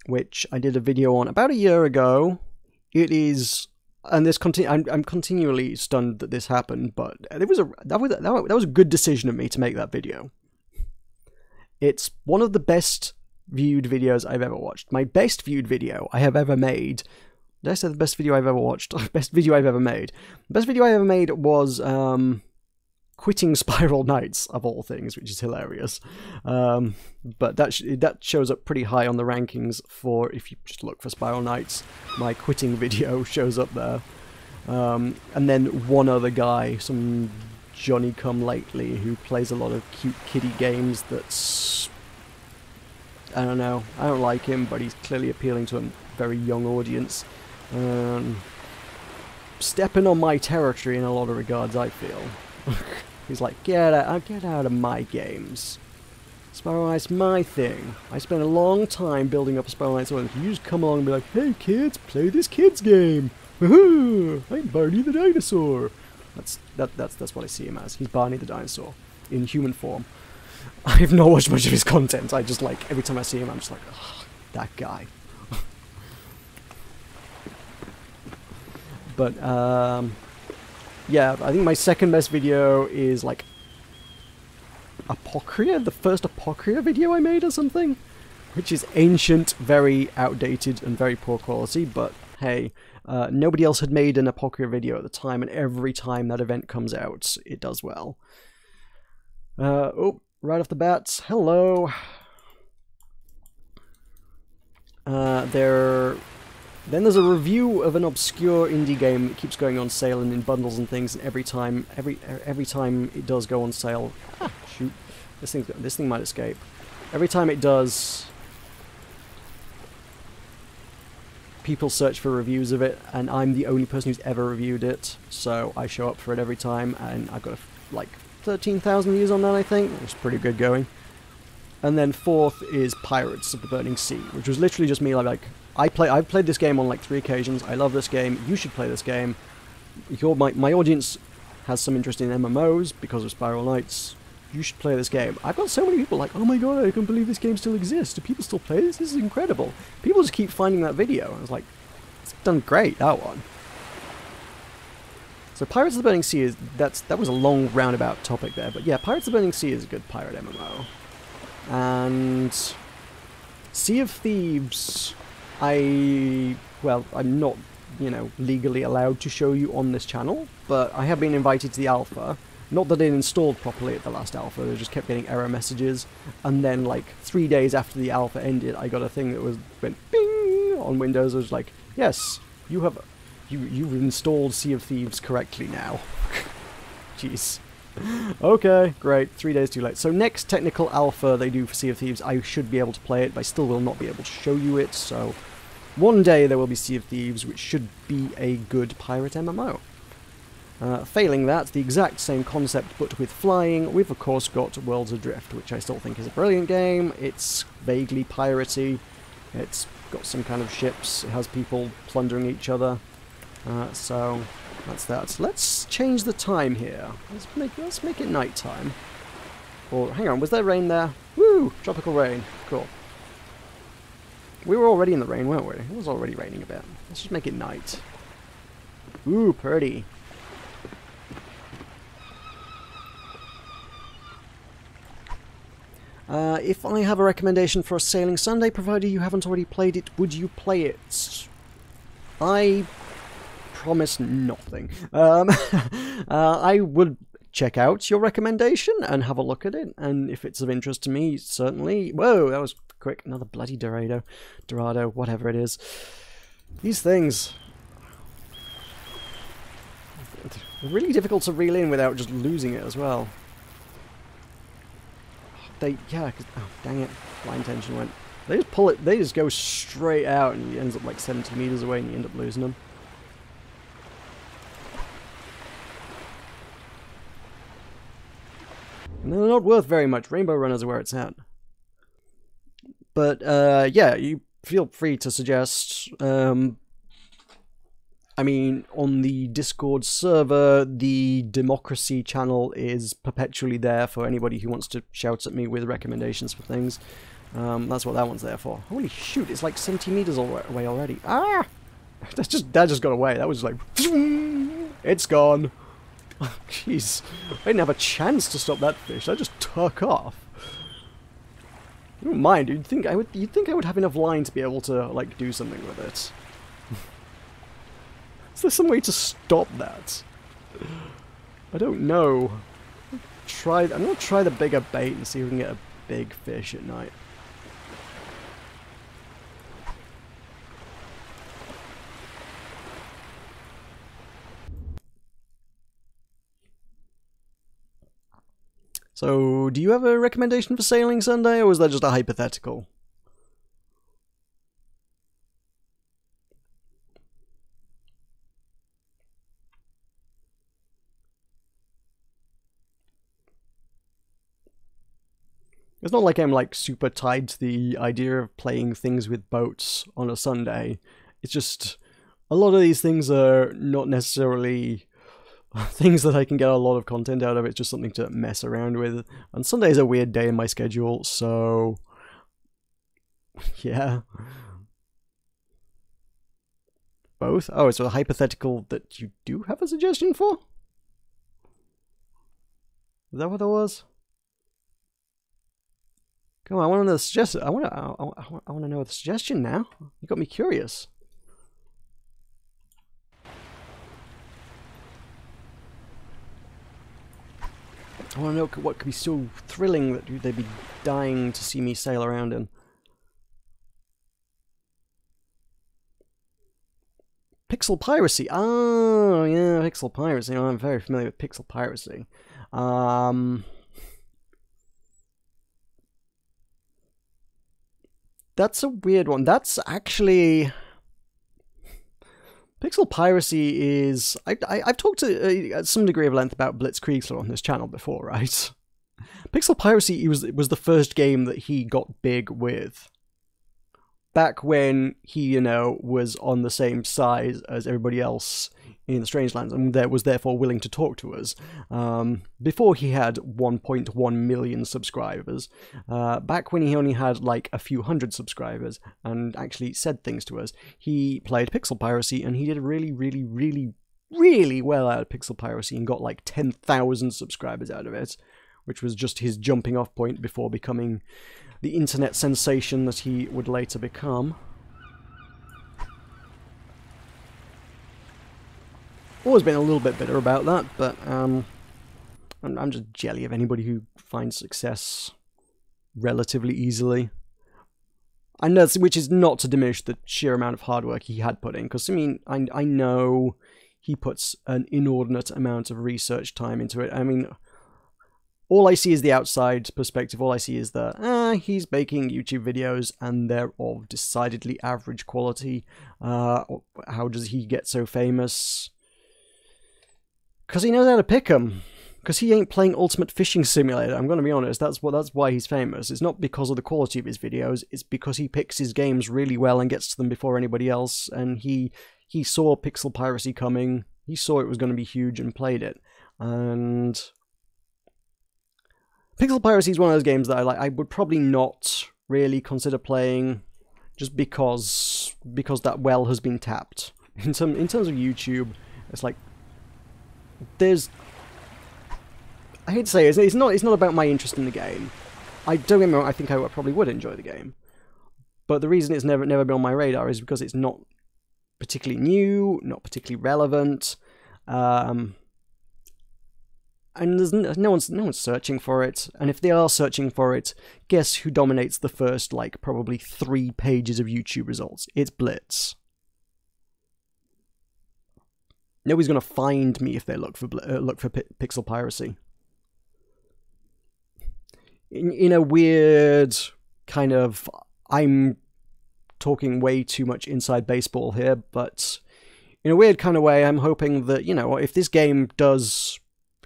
which I did a video on about a year ago. It is, and this I'm continually stunned that this happened, but that was a good decision of me to make that video. It's one of the best viewed videos I've ever watched. My best viewed video I have ever made. Did I say the best video I've ever watched? Best video I've ever made. The best video I ever made was quitting Spiral Knights, of all things, which is hilarious. But that shows up pretty high on the rankings for, if you just look for Spiral Knights, my quitting video shows up there. And then one other guy, some Johnny-come-lately, who plays a lot of cute kiddie games that's... I don't know, I don't like him, but he's clearly appealing to a very young audience. Stepping on my territory in a lot of regards, I feel. He's like, get out of my games. Spiral Knight's my thing. I spent a long time building up a Spiral Knight's audience. You just come along and be like, hey kids, play this kids game. Woohoo! I'm Barney the dinosaur. That's what I see him as. He's Barney the dinosaur in human form. I've not watched much of his content. I just like, every time I see him, I'm just like, oh, that guy. But yeah, I think my second best video is like Apocrypha, the first Apocrypha video I made or something, which is ancient, very outdated and very poor quality, but hey, nobody else had made an Apocrypha video at the time, and every time that event comes out, it does well. Oh, right off the bat, hello. Then there's a review of an obscure indie game that keeps going on sale and in bundles and things, and every time it does go on sale, shoot, this thing might escape. Every time it does, people search for reviews of it, and I'm the only person who's ever reviewed it, so I show up for it every time, and I've got like 13,000 views on that, I think. It's pretty good going. And then fourth is Pirates of the Burning Sea, which was literally just me like, I've played this game on like 3 occasions, I love this game, you should play this game. My audience has some interest in MMOs because of Spiral Knights, you should play this game. I've got so many people like, oh my god, I can't believe this game still exists, do people still play this? This is incredible. People just keep finding that video, I was like, it's done great, that one. So Pirates of the Burning Sea that was a long roundabout topic there, but yeah, Pirates of the Burning Sea is a good pirate MMO. And Sea of Thieves, I'm not, legally allowed to show you on this channel, but I have been invited to the alpha. Not that it installed properly at the last alpha, they just kept getting error messages, and then like 3 days after the alpha ended, I got a thing that went bing on Windows. It was like, yes, you've installed Sea of Thieves correctly now. Jeez. Okay, great. 3 days too late. So next technical alpha they do for Sea of Thieves, I should be able to play it, but I still will not be able to show you it, so one day there will be Sea of Thieves, which should be a good pirate MMO. Failing that, the exact same concept but with flying, we've of course got Worlds Adrift, which I still think is a brilliant game. It's vaguely piratey, it's got some kind of ships, it has people plundering each other, so that's that. Let's change the time here. Let's make it night time. Or hang on, was there rain there? Woo! Tropical rain. Cool. We were already in the rain, weren't we? It was already raining a bit. Let's just make it night. Ooh, pretty. If I have a recommendation for a Sailing Sunday, provided you haven't already played it, would you play it? I promise nothing. I would check out your recommendation and have a look at it, and if it's of interest to me, certainly... Whoa, that was quick. Another bloody Dorado, whatever it is. These things... They're really difficult to reel in without just losing it as well. Yeah, oh, dang it, line tension went. They just pull it, they just go straight out and he ends up like 70 meters away and you end up losing them. And they're not worth very much. Rainbow Runners are where it's at. But, yeah, you feel free to suggest, I mean, on the Discord server, the democracy channel is perpetually there for anybody who wants to shout at me with recommendations for things. That's what that one's there for. Holy shoot, it's like 70 meters away already. Ah! That just got away. That was like... It's gone. Jeez. I didn't have a chance to stop that fish. I just took off. You don't mind. You'd think I would have enough line to be able to, like, do something with it. Is there some way to stop that? I don't know. I'm gonna try the bigger bait and see if we can get a big fish at night. So, do you have a recommendation for Sailing Sunday, or was that just a hypothetical? It's not like I'm like super tied to the idea of playing things with boats on a Sunday. It's just a lot of these things are not necessarily things that I can get a lot of content out of. It's just something to mess around with. And Sunday is a weird day in my schedule, so yeah. Both? Oh, it's a hypothetical that you do have a suggestion for? Is that what that was? Come on, I want to know the suggestion. I want to know the suggestion now. You got me curious. I want to know what could be so thrilling that they'd be dying to see me sail around in. Pixel piracy. Oh, yeah, pixel piracy. Oh, I'm very familiar with pixel piracy. That's a weird one. That's actually... Pixel piracy is... I've talked to some degree of length about Blitzkriegler on this channel before, right? Pixel piracy was the first game that he got big with. Back when he, you know, was on the same size as everybody else in the Strangelands and was therefore willing to talk to us. Before he had 1.1 million subscribers. Back when he only had like a few hundred subscribers and actually said things to us, he played Pixel Piracy and he did really, really, really, really well out of Pixel Piracy and got like 10,000 subscribers out of it, which was just his jumping off point before becoming the internet sensation that he would later become. Always been a little bit bitter about that, but I'm just jelly of anybody who finds success relatively easily. And that's, which is not to diminish the sheer amount of hard work he had put in, because I mean, I know he puts an inordinate amount of research time into it. I mean, all I see is the outside perspective. All I see is that he's making YouTube videos and they're of decidedly average quality. How does he get so famous? Because he knows how to pick them. Because he ain't playing Ultimate Fishing Simulator. I'm going to be honest. That's why he's famous. It's not because of the quality of his videos. It's because he picks his games really well and gets to them before anybody else. And he saw Pixel Piracy coming. He saw it was going to be huge and played it. And Pixel Piracy is one of those games that I would probably not really consider playing just because that well has been tapped. In terms of YouTube, it's like I hate to say it's not about my interest in the game. I don't get me wrong, I think I probably would enjoy the game, but the reason it's never been on my radar is because it's not particularly new, not particularly relevant, and there's no one's searching for it. And if they are searching for it, guess who dominates the first like probably 3 pages of YouTube results? It's Blitz. Nobody's gonna find me if they look for pixel piracy. In a weird kind of, I'm talking way too much inside baseball here, but in a weird kind of way, I'm hoping that, you know, if this game does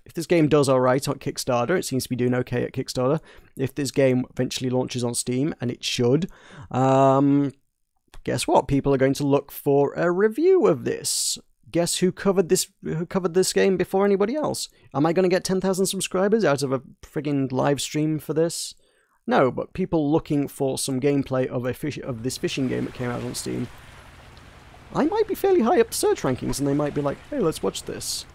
alright on Kickstarter, it seems to be doing okay at Kickstarter. If this game eventually launches on Steam, and it should, guess what? People are going to look for a review of this. Guess who covered this game before anybody else? Am I going to get 10,000 subscribers out of a friggin' live stream for this? No, but people looking for some gameplay of this fishing game that came out on Steam. I might be fairly high up the search rankings, and they might be like, "Hey, let's watch this."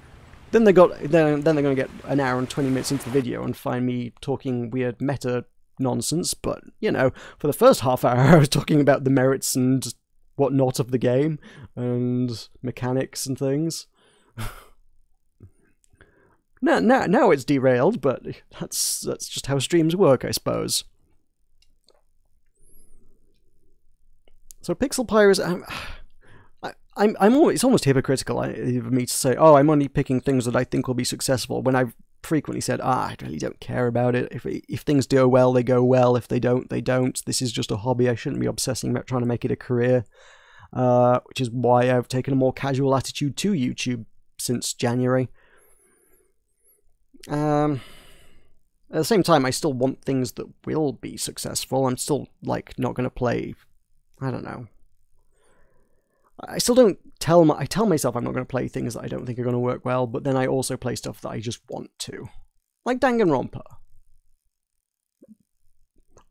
Then they're going to get an hour and 20 minutes into the video and find me talking weird meta nonsense. But you know, for the first half hour, I was talking about the merits and whatnot of the game and mechanics and things. now it's derailed, but that's just how streams work, I suppose. So pixel piracy, it's almost hypocritical of me to say, oh, I'm only picking things that I think will be successful, when I've frequently said, I really don't care about it. If things go well, they go well. If they don't, they don't. This is just a hobby. I shouldn't be obsessing about trying to make it a career. Which is why I've taken a more casual attitude to YouTube since January. At the same time, I still want things that will be successful. I'm still, like, not going to play, I don't know. I still don't I tell myself I'm not going to play things that I don't think are going to work well, but then I also play stuff that I just want to. Like Danganronpa.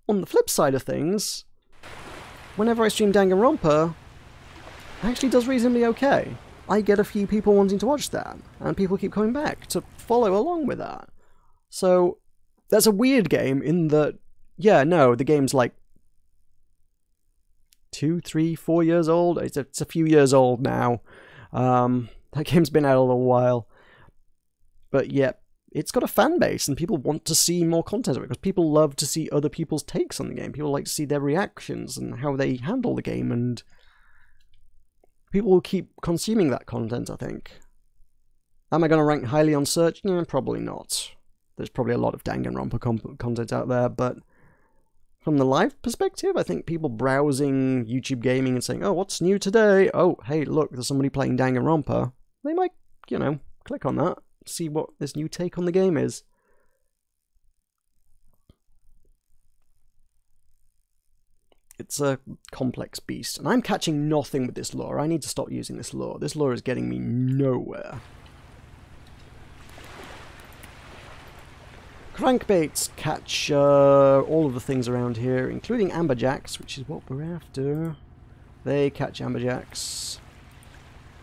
On the flip side of things, whenever I stream Danganronpa, it actually does reasonably okay. I get a few people wanting to watch that, and people keep coming back to follow along with that. So, that's a weird game in that, yeah, no, the game's like 2, 3, 4 years old. It's a few years old now. That game's been out a little while. But yeah, it's got a fan base, and people want to see more content of it, because people love to see other people's takes on the game. People like to see their reactions and how they handle the game, and people will keep consuming that content, I think. Am I going to rank highly on search? Yeah, probably not. There's probably a lot of Danganronpa content out there, but from the live perspective, I think people browsing YouTube gaming and saying, oh, what's new today? Oh, hey, look, there's somebody playing Danganronpa. They might, you know, click on that, see what this new take on the game is. It's a complex beast, and I'm catching nothing with this lure. I need to stop using this lure. This lure is getting me nowhere. Crankbaits catch all of the things around here, including amberjacks, which is what we're after. They catch amberjacks.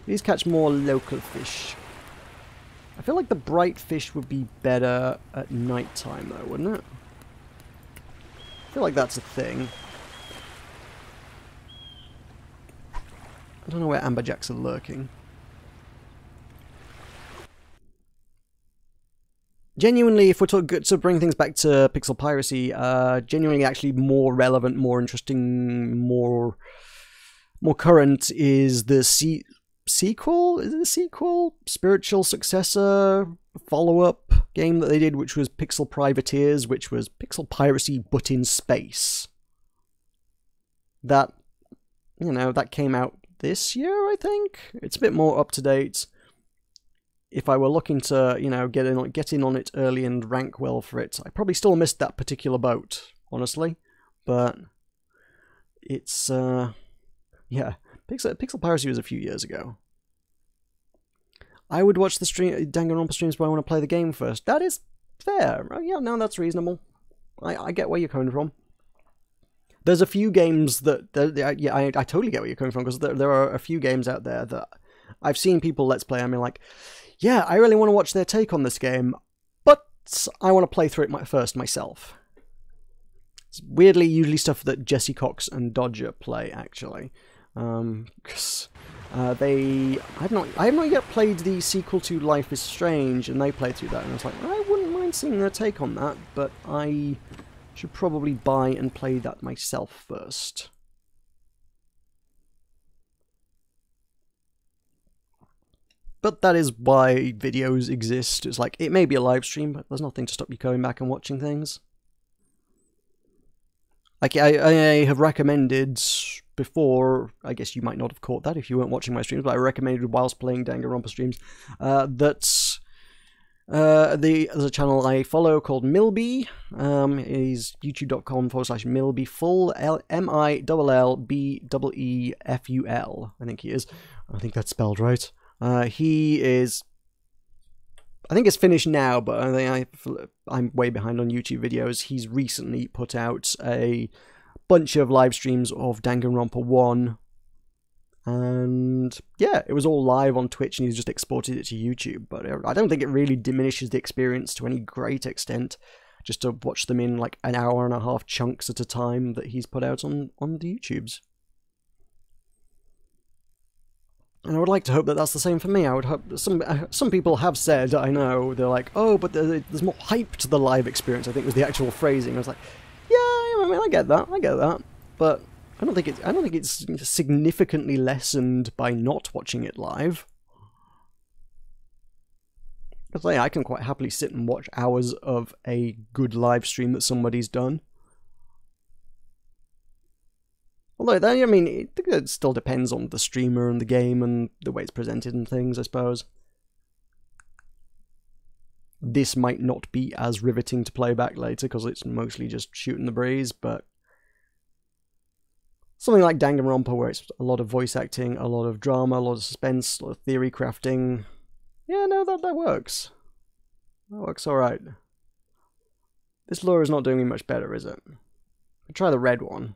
These catch more local fish. I feel like the bright fish would be better at night time, though, wouldn't it? I feel like that's a thing. I don't know where amberjacks are lurking. Genuinely, if we're to bring things back to pixel piracy, genuinely actually more relevant, more interesting, more current is the sequel? Is it a sequel? Spiritual successor, follow-up game that they did, which was Pixel Privateers, which was pixel piracy but in space. That, you know, that came out this year, I think? It's a bit more up-to-date. If I were looking to, you know, get in on it early and rank well for it, I probably still missed that particular boat, honestly. But it's, yeah, Pixel Piracy was a few years ago. I would watch the Danganronpa streams, but I want to play the game first. That is fair. Yeah, no, that's reasonable. I get where you're coming from. There's a few games that, yeah, I totally get where you're coming from, because there are a few games out there that I've seen people Let's Play. I mean, like, yeah, I really want to watch their take on this game, but I want to play through it first myself. It's weirdly usually stuff that Jesse Cox and Dodger play, actually. Because I have not yet played the sequel to Life is Strange, and they played through that, and I was like, I wouldn't mind seeing their take on that, but I should probably buy and play that myself first. But that is why videos exist. It's like, it may be a live stream, but there's nothing to stop you going back and watching things. Like, I have recommended before, I guess you might not have caught that if you weren't watching my streams, but I recommended whilst playing Danganronpa streams, that there's a channel I follow called Milby. Is youtube.com/MilbyFull, MILLBEEFUL, I think he is. I think that's spelled right. He is, I think it's finished now, but I'm way behind on YouTube videos. He's recently put out a bunch of live streams of Danganronpa 1, and yeah, it was all live on Twitch, and he's just exported it to YouTube. But I don't think it really diminishes the experience to any great extent, just to watch them in like an hour and a half chunks at a time that he's put out on the YouTubes. And I would like to hope that that's the same for me. I would hope that some people have said, I know, they're like, oh, but there's more hype to the live experience, I think was the actual phrasing. I was like, yeah, I mean, I get that, but I don't think it's significantly lessened by not watching it live. Because I can quite happily sit and watch hours of a good live stream that somebody's done. Although, I mean, it still depends on the streamer and the game and the way it's presented and things, I suppose. This might not be as riveting to play back later because it's mostly just shooting the breeze, but something like Danganronpa, where it's a lot of voice acting, a lot of drama, a lot of suspense, a lot of theory crafting, yeah, no, that works. That works alright. This lure is not doing me much better, is it? I'll try the red one.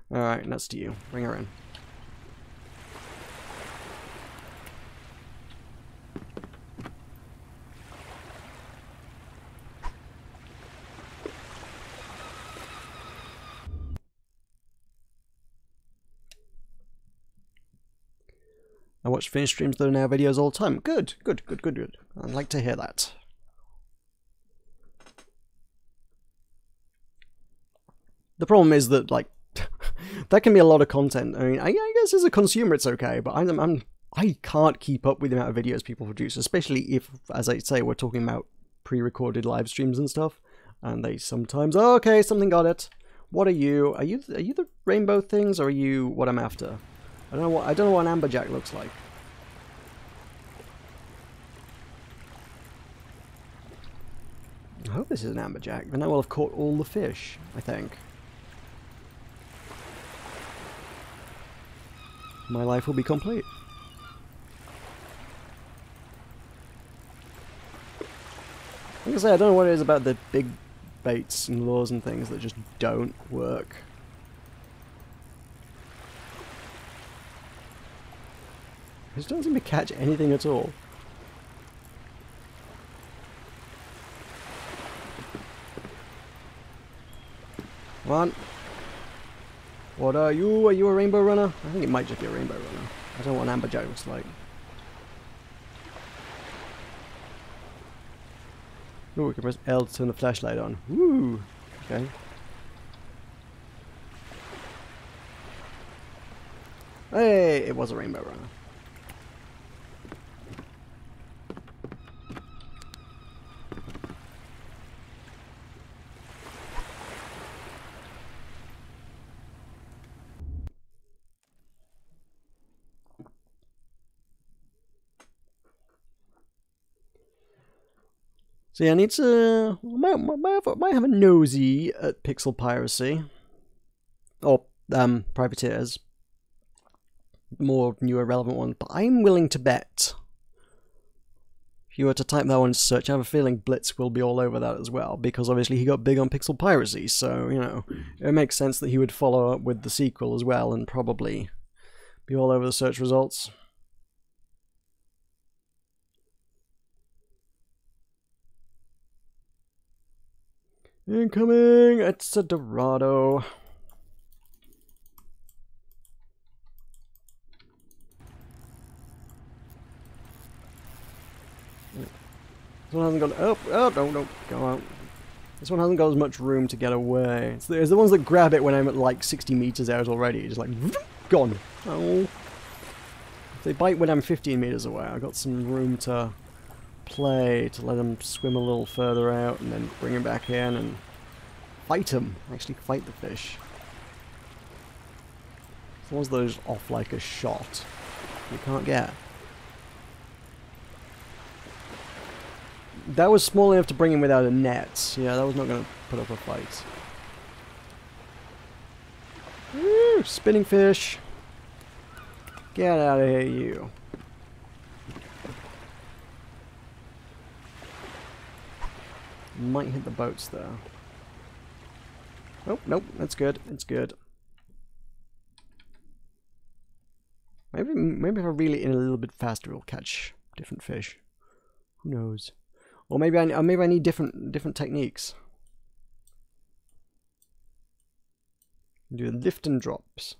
Alright, and that's to you. Bring her in. I watch finished streams that are now videos all the time. Good. I'd like to hear that. The problem is that, like, that can be a lot of content. I mean, I guess as a consumer it's okay, but I can't keep up with the amount of videos people produce, especially if, as I say, we're talking about pre-recorded live streams and stuff, and they sometimes, oh, okay, something got it. What are you? Are you the rainbow things, or are you what I'm after? I don't know what an amberjack looks like. I hope this is an amberjack. Then I will have caught all the fish, I think. My life will be complete. Like I say, I don't know what it is about the big baits and lures and things that just don't work. I just don't seem to catch anything at all. Come on. What are you? Are you a rainbow runner? I think it might just be a rainbow runner. I don't know what an amberjack looks like. Ooh, we can press L to turn the flashlight on. Woo! Okay. Hey, it was a rainbow runner. So yeah, I need to... might have a nosy at pixel piracy. Or, privateers. More newer relevant one. But I'm willing to bet If you were to type that one into search, I have a feeling Blitz will be all over that as well, because obviously he got big on pixel piracy, so, you know, it makes sense that he would follow up with the sequel as well, and probably be all over the search results. Incoming! It's a Dorado. This one hasn't got... Oh, don't go out. This one hasn't got as much room to get away. It's the ones that grab it when I'm at like 60 meters out already. Just like, gone. Oh. If they bite when I'm 15 meters away, I've got some room to play, to let them swim a little further out and then bring them back in and fight them. Actually fight the fish. It's ones that are just off like a shot. You can't get. That was small enough to bring him without a net. Yeah, that was not going to put up a fight. Woo! Spinning fish. Get out of here, you. Might hit the boats, though. Oh, nope, that's good. It's good. Maybe if I reel it in a little bit faster, it'll catch different fish. Who knows? Or maybe I need different techniques. Do lift and drops.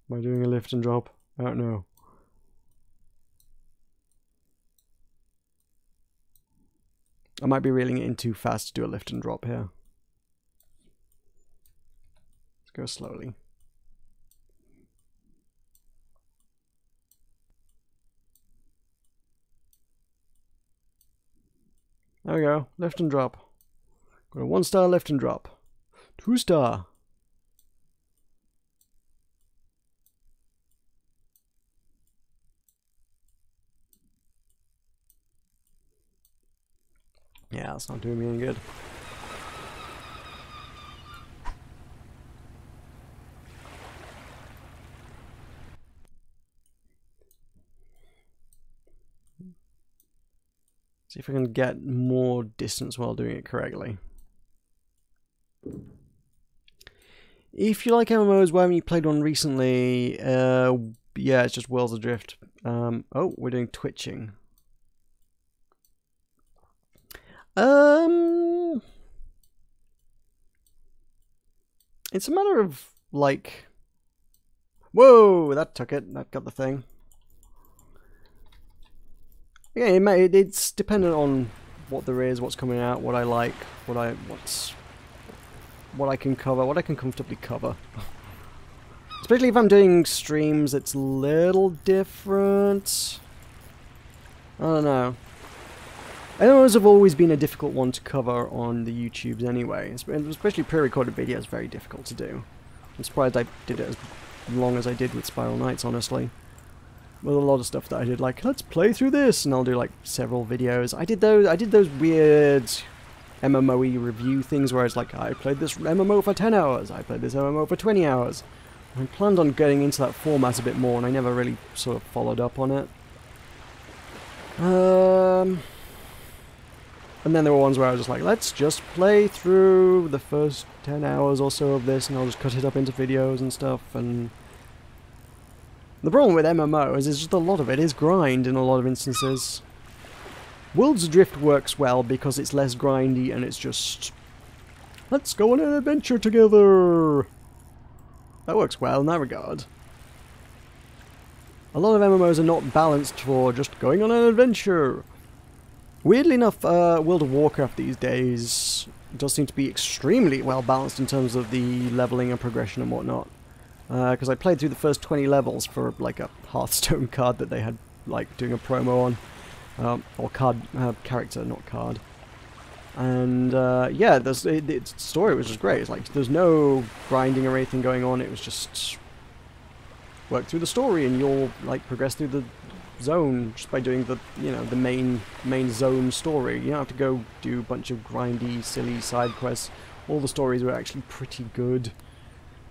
Am I doing a lift and drop? I don't know. I might be reeling it in too fast to do a lift and drop here. Let's go slowly. There we go. Lift and drop. Got a 1-star lift and drop. 2-star. Yeah, that's not doing me any good. See if I can get more distance while doing it correctly. If you like MMOs, why haven't you played one recently? Yeah, it's just Worlds Adrift. Oh, we're doing twitching. It's a matter of, like... Whoa, that took it. That got the thing. Yeah, it's dependent on what there is, what's coming out, what I like, what I can cover, what I can comfortably cover. Especially if I'm doing streams, it's a little different. I don't know. MMOs have always been a difficult one to cover on the YouTubes anyway, especially pre-recorded videos, very difficult to do. I'm surprised I did it as long as I did with Spiral Knights, honestly. With a lot of stuff that I did, like, let's play through this, and I'll do like several videos. I did those weird MMO-y review things where it's like, I played this MMO for 10 hours, I played this MMO for 20 hours. I planned on getting into that format a bit more, and I never really sort of followed up on it. And then there were ones where I was just like, let's just play through the first 10 hours or so of this, and I'll just cut it up into videos and stuff, and... The problem with MMOs is just a lot of it is grind in a lot of instances. Worlds Adrift works well because it's less grindy and it's just... Let's go on an adventure together! That works well in that regard. A lot of MMOs are not balanced for just going on an adventure. Weirdly enough, World of Warcraft these days does seem to be extremely well balanced in terms of the leveling and progression and whatnot. Because I played through the first 20 levels for like a Hearthstone card that they had like doing a promo on, or card character, not card. And yeah, the story was just great. It's like there's no grinding or anything going on. It was just work through the story, and you'll like progress through the zone just by doing the the main zone story. You don't have to go do a bunch of grindy, silly side quests. All the stories were actually pretty good.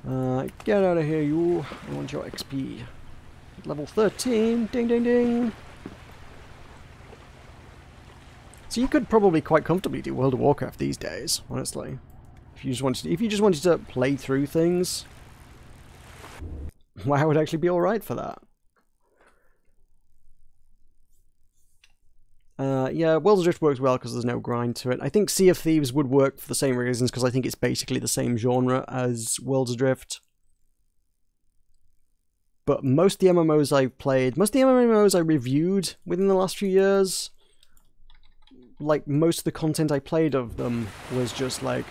Get out of here, you. I want your XP. Level 13. Ding, ding, ding. So you could probably quite comfortably do World of Warcraft these days, honestly. If you just wanted to play through things, WoW would actually be alright for that. Yeah, Worlds Adrift works well because there's no grind to it. I think Sea of Thieves would work for the same reasons, because I think it's basically the same genre as Worlds Adrift. But most of the MMOs I've played, most of the MMOs I reviewed within the last few years, like, most of the content I played of them was just like,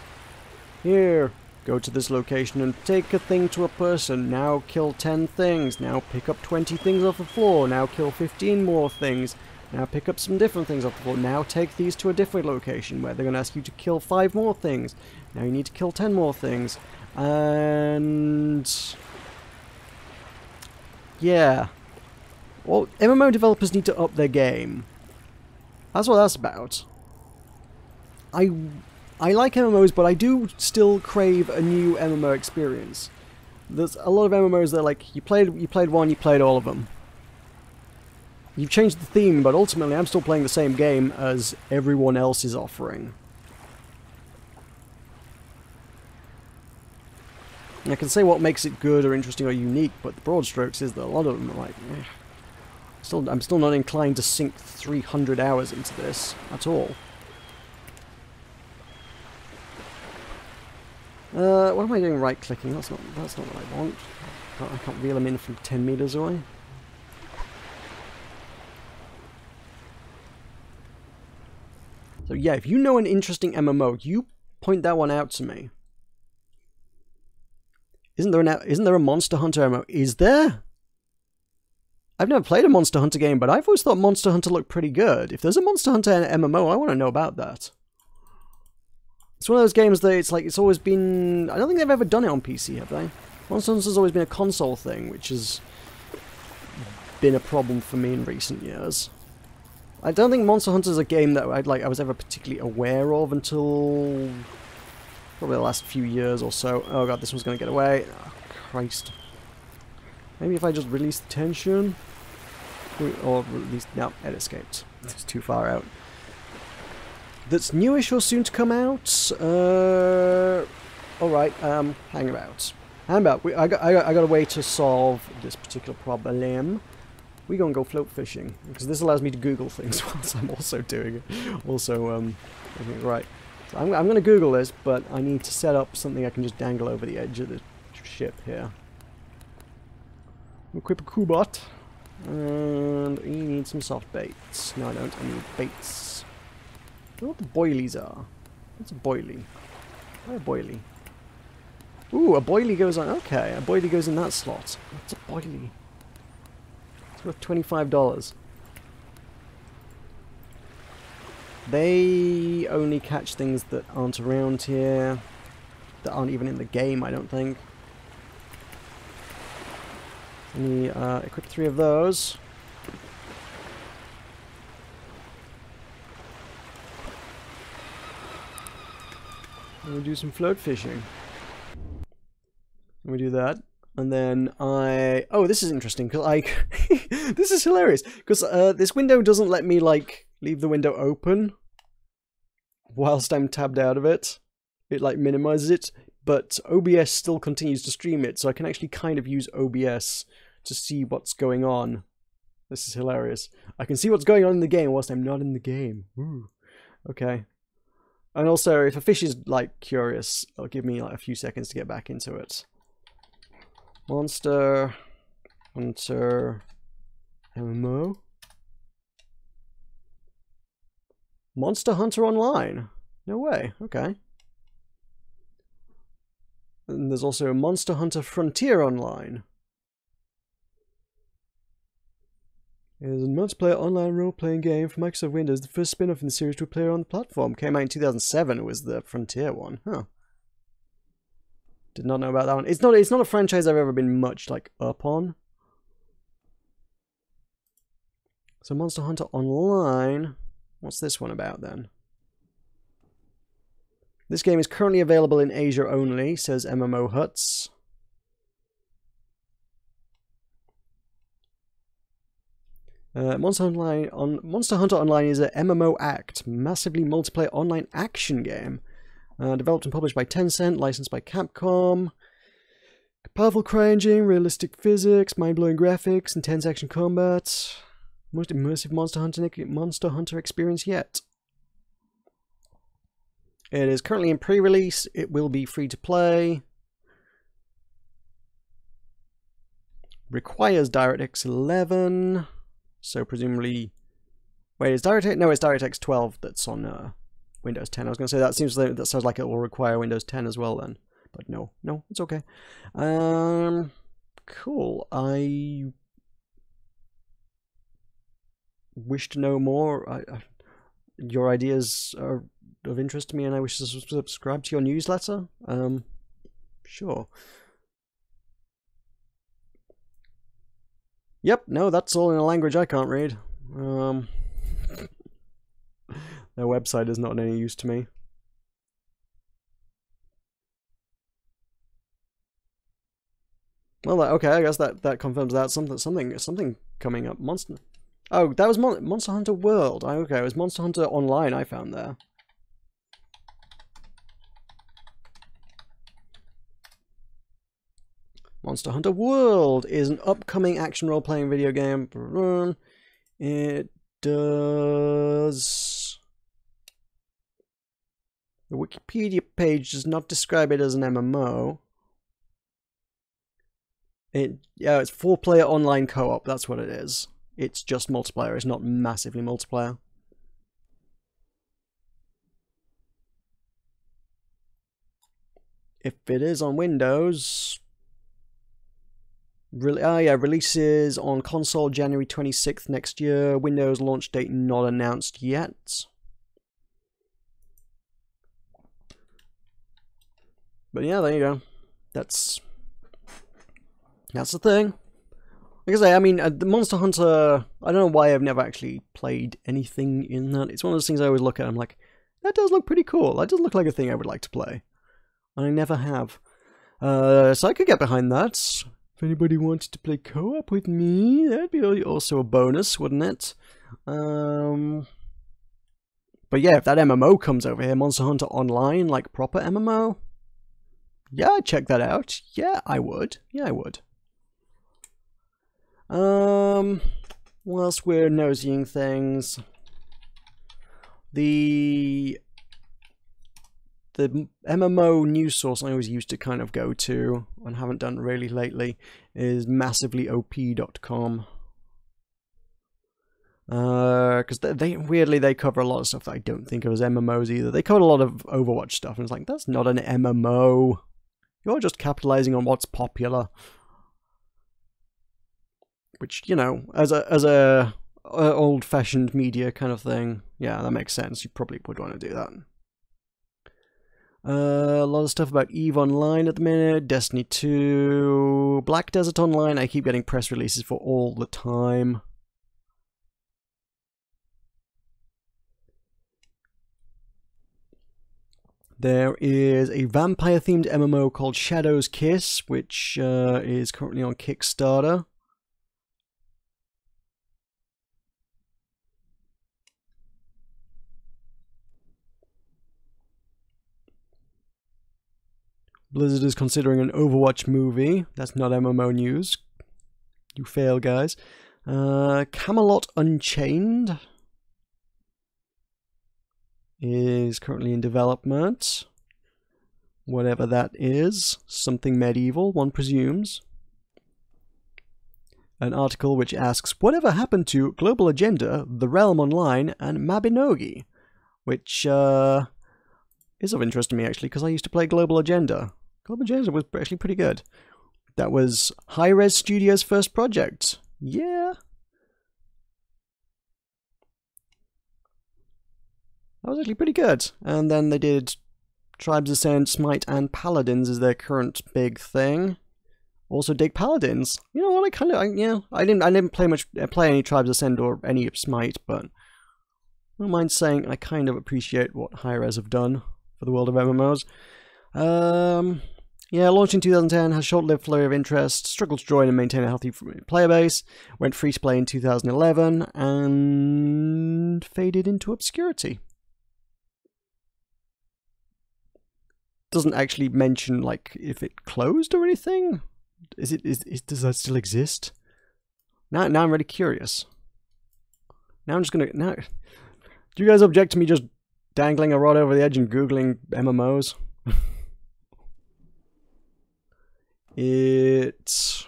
here, go to this location and take a thing to a person, now kill 10 things, now pick up 20 things off the floor, now kill 15 more things, now pick up some different things off the floor, now take these to a different location where they're going to ask you to kill 5 more things, now you need to kill 10 more things, and yeah. Well, MMO developers need to up their game. That's what that's about. I like MMOs, but I do still crave a new MMO experience. There's a lot of MMOs that are like, you played one, you played all of them. You've changed the theme, but ultimately I'm still playing the same game as everyone else is offering. And I can say what makes it good or interesting or unique, but the broad strokes is that a lot of them are like, eh. I'm still not inclined to sink 300 hours into this at all. What am I doing right-clicking? That's not what I want. I can't reel them in from 10 meters away. So yeah, if you know an interesting MMO, you point that one out to me. Isn't there a Monster Hunter MMO? Is there? I've never played a Monster Hunter game, but I've always thought Monster Hunter looked pretty good. If there's a Monster Hunter MMO, I want to know about that. It's one of those games that it's always been... I don't think they've ever done it on PC, have they? Monster Hunter's always been a console thing, which has been a problem for me in recent years. I don't think Monster Hunter's a game that I was ever particularly aware of until probably the last few years or so. Oh god, this one's going to get away. Oh, Christ. Maybe if I just release the tension? Or release... No, it escaped. It's too far out. That's newish or soon to come out? Alright, hang about. I got a way to solve this particular problem. We're gonna go float fishing, because this allows me to Google things whilst I'm also doing it. Also, right. So I'm gonna Google this, but I need to set up something I can just dangle over the edge of the ship here. Equip a Kubot. And you need some soft baits. No, I don't. I need baits. I don't know what the boilies are. What's a boilie? Why a boilie? Ooh, a boilie goes on. Okay, a boilie goes in that slot. What's a boilie? It's worth $25. They only catch things that aren't around here, that aren't even in the game, I don't think. Let me equip 3 of those. And we do some float fishing. And we do that. And then oh, this is interesting, because this is hilarious, because this window doesn't let me, like, leave the window open whilst I'm tabbed out of it. It, like, minimizes it, but OBS still continues to stream it, so I can actually kind of use OBS to see what's going on. This is hilarious. I can see what's going on in the game whilst I'm not in the game. Ooh. Okay. And also, if a fish is, like, curious, it'll give me, like, a few seconds to get back into it. Monster Hunter MMO. Monster Hunter Online. No way. Okay. And there's also Monster Hunter Frontier Online. It is a multiplayer online role-playing game for Microsoft Windows, the first spin-off in the series to a player on the platform. Came out in 2007, it was the Frontier one. Huh. Did not know about that one. It's not a franchise I've ever been much, like, up on. So Monster Hunter Online. What's this one about, then? This game is currently available in Asia only, says MMO Huts. Monster Hunter Online is an MMO act, massively multiplayer online action game. Developed and published by Tencent, licensed by Capcom. Powerful CryEngine, realistic physics, mind-blowing graphics, intense action combat. Most immersive Monster Hunter experience yet. It is currently in pre-release. It will be free to play. Requires DirectX 11. So presumably... Wait, is DirectX... No, it's DirectX 12 that's on Windows 10. I was going to say that sounds like it will require Windows 10 as well then. But no, it's okay. Cool. I wish to know more. Your ideas are of interest to me, and I wish to subscribe to your newsletter. Sure. Yep, no, that's all in a language I can't read. Their website is not any use to me. Well, okay, I guess that confirms that something coming up. Oh, that was Monster Hunter World. Okay, it was Monster Hunter Online I found there. Monster Hunter World is an upcoming action role-playing video game. It does... The Wikipedia page does not describe it as an MMO. Yeah, it's 4-player online co-op, that's what it is. It's just multiplayer, it's not massively multiplayer. If it is on Windows... releases on console January 26th next year. Windows launch date not announced yet. But yeah, there you go. That's the thing. Like I say, I mean, the Monster Hunter, I don't know why I've never actually played anything in that. It's one of those things I always look at, I'm like, that does look pretty cool. That does look like a thing I would like to play. And I never have. So I could get behind that. If anybody wanted to play co-op with me, that'd be also a bonus, wouldn't it? But yeah, if that MMO comes over here, Monster Hunter Online, like proper MMO, yeah, I'd check that out. Yeah, I would. Yeah, I would. Whilst we're nosying things, the MMO news source I always used to kind of go to, and haven't done really lately, is massivelyop.com. Because weirdly they cover a lot of stuff that I don't think of as MMOs either. They cover a lot of Overwatch stuff, and it's like, that's not an MMO. You're just capitalizing on what's popular. Which, you know, as a old-fashioned media kind of thing, yeah, that makes sense. You probably would want to do that. A lot of stuff about EVE Online at the minute, Destiny 2, Black Desert Online, I keep getting press releases for all the time. There is a vampire-themed MMO called Shadow's Kiss, which is currently on Kickstarter. Blizzard is considering an Overwatch movie. That's not MMO news. You fail, guys. Camelot Unchained is currently in development. Whatever that is. Something medieval, one presumes. An article which asks, whatever happened to Global Agenda, The Realm Online, and Mabinogi? Which is of interest to me, actually, because I used to play Global Agenda. Global Agenda was actually pretty good. That was Hi-Res Studios' first project. Yeah. That was actually pretty good. And then they did Tribes Ascend, Smite, and Paladins as their current big thing. Also dig Paladins. You know what? I didn't play any Tribes Ascend or any Smite, but I don't mind saying I kind of appreciate what Hi-Res have done for the world of MMOs. Yeah, launched in 2010, has a short-lived flurry of interest, struggled to join and maintain a healthy player base, went free-to-play in 2011, and faded into obscurity. Doesn't actually mention, like, if it closed or anything. Does that still exist? Now I'm really curious. Now I'm just gonna... Do you guys object to me just dangling a rod over the edge and Googling MMOs? It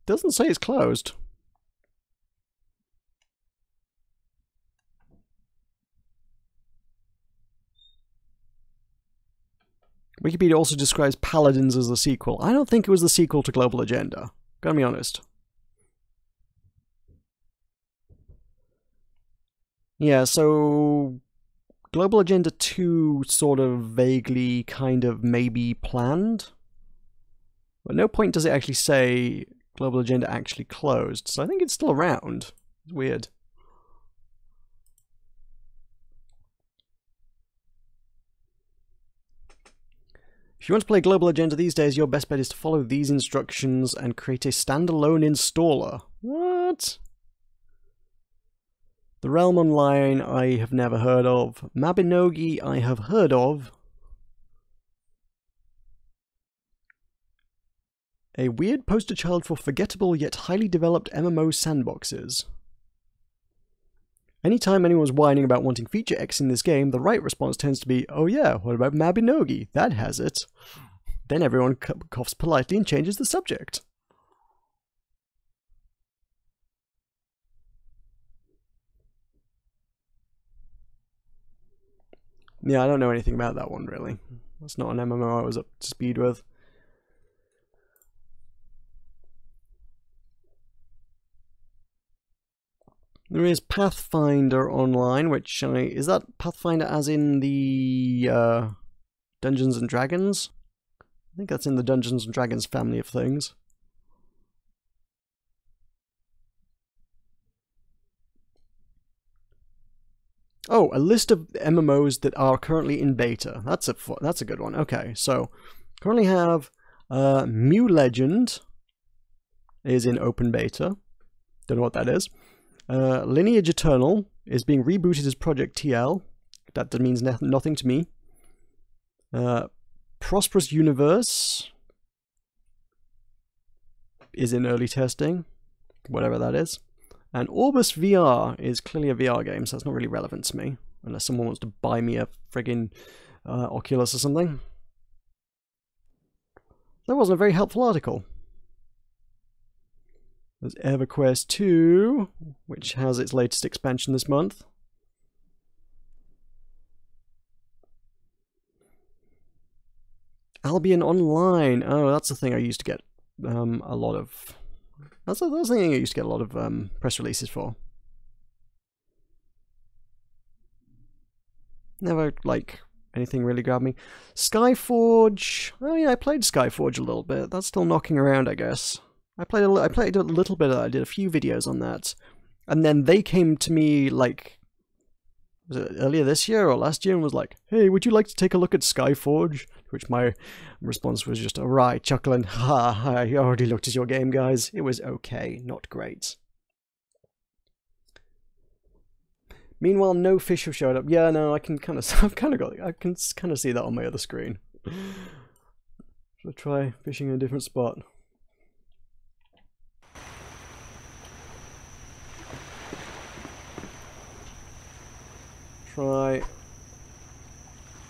doesn't say it's closed. Wikipedia also describes Paladins as the sequel. I don't think it was the sequel to Global Agenda. Gotta be honest. Yeah, so Global Agenda 2 sort of vaguely kind of maybe planned. But no point does it actually say Global Agenda actually closed, so I think it's still around. It's weird. If you want to play Global Agenda these days, your best bet is to follow these instructions and create a standalone installer. What? The Realm Online I have never heard of. Mabinogi I have heard of. A weird poster child for forgettable yet highly developed MMO sandboxes. Anytime anyone's whining about wanting feature X in this game, the right response tends to be, oh yeah, what about Mabinogi? That has it. Then everyone coughs politely and changes the subject. Yeah, I don't know anything about that one, really. That's not an MMO I was up to speed with. There is Pathfinder Online, which is that Pathfinder as in the Dungeons and Dragons? I think that's in the Dungeons and Dragons family of things. Oh, a list of MMOs that are currently in beta. That's a good one. Okay, so currently have Mew Legend is in open beta. Don't know what that is. Lineage Eternal is being rebooted as Project TL. That means nothing to me. Prosperous Universe is in early testing, whatever that is. And Orbis VR is clearly a VR game, so that's not really relevant to me, unless someone wants to buy me a friggin' Oculus or something. That wasn't a very helpful article. There's EverQuest 2, which has its latest expansion this month. Albion Online. Oh, that's the thing I used to get a lot of. That's the thing I used to get a lot of press releases for. Never, like, anything really grabbed me. Skyforge. Oh yeah, I played Skyforge a little bit. That's still knocking around, I guess. I played a little bit of that. I did a few videos on that. And then they came to me, like, was it earlier this year or last year, and was like, hey, would you like to take a look at Skyforge? To which my response was just a wry chuckle and, ha, I already looked at your game, guys. It was okay, not great. Meanwhile, no fish have showed up. Yeah, no, I can kind of see that on my other screen. Should I try fishing in a different spot? Try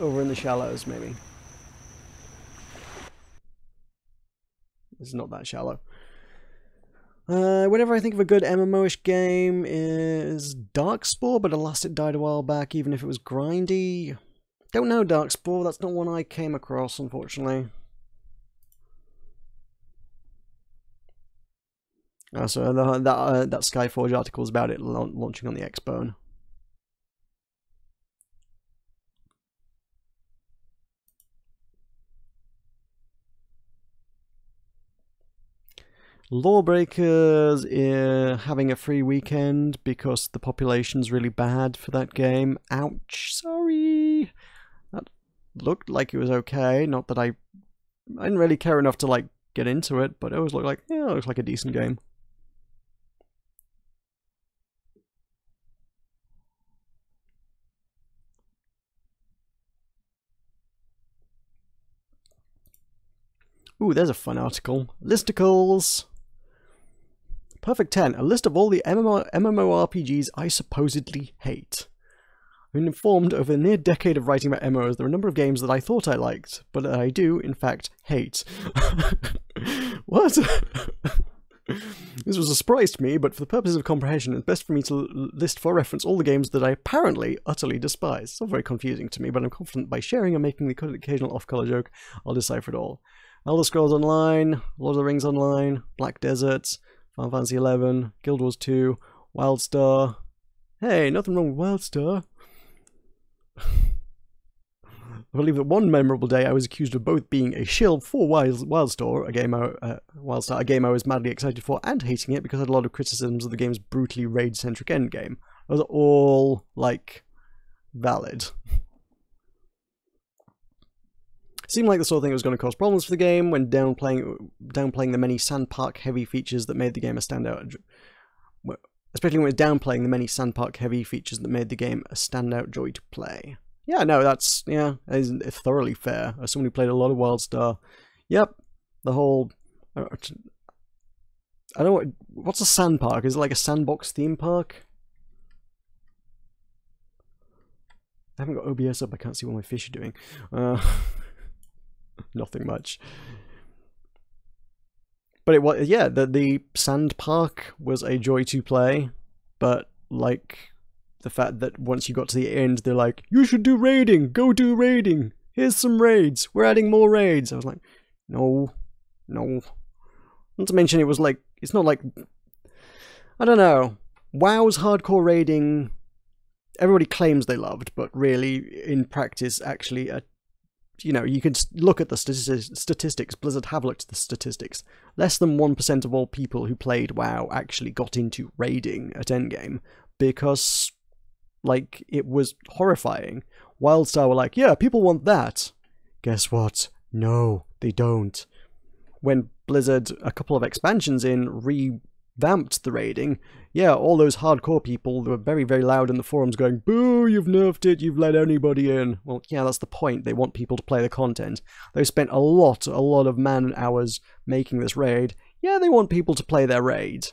over in the shallows, maybe. It's not that shallow. Whenever I think of a good MMO-ish game is Darkspore, but alas, it died a while back, even if it was grindy. Don't know Darkspore, that's not one I came across, unfortunately. So that Skyforge article is about it launching on the Xbone. Lawbreakers having a free weekend because the population's really bad for that game. Ouch, sorry. looked like it was okay. Not that I didn't really care enough to like get into it, but it always looked like, yeah, it looks like a decent game. Ooh, there's a fun article. Listicles! Perfect 10. A list of all the MMORPGs I supposedly hate. I've been informed over a near decade of writing about MMOs there are a number of games that I thought I liked, but that I do, in fact, hate. What? This was a surprise to me, but for the purposes of comprehension, it's best for me to list for reference all the games that I apparently utterly despise. It's all very confusing to me, but I'm confident by sharing and making the occasional off-color joke, I'll decipher it all. Elder Scrolls Online, Lord of the Rings Online, Black Desert, Final Fantasy XI, Guild Wars 2, WildStar. Hey, nothing wrong with WildStar. I believe that one memorable day I was accused of both being a shill for WildStar, a game I was madly excited for, and hating it because I had a lot of criticisms of the game's brutally raid-centric endgame. Those are all, like, valid. It seemed like the sort of thing that was going to cause problems for the game when downplaying the many sandpark-heavy features that made the game a standout. Especially when it was downplaying the many sandpark-heavy features that made the game a standout joy to play. Yeah, no, that's thoroughly fair. As someone who played a lot of WildStar, yep, the whole. I don't know what's a sandpark? Is it like a sandbox theme park? I haven't got OBS up. I can't see what my fish are doing. Nothing much. But it was, yeah, the sand park was a joy to play, but like the fact that once you got to the end, they're like, you should do raiding, go do raiding, here's some raids, we're adding more raids. I was like, no. Not to mention it was like, it's not like, I don't know, WoW's hardcore raiding, everybody claims they loved, but really, in practice, actually, you know, you can look at the statistics. Blizzard have looked at the statistics. Less than 1% of all people who played WoW actually got into raiding at endgame because, like, it was horrifying. WildStar were like, yeah, people want that. Guess what? No, they don't. When Blizzard, a couple of expansions in, revamped the raiding, yeah, all those hardcore people were very, very loud in the forums going, boo, you've nerfed it, you've let anybody in. Well, yeah, that's the point. They want people to play the content. They spent a lot of man hours making this raid. Yeah, they want people to play their raid.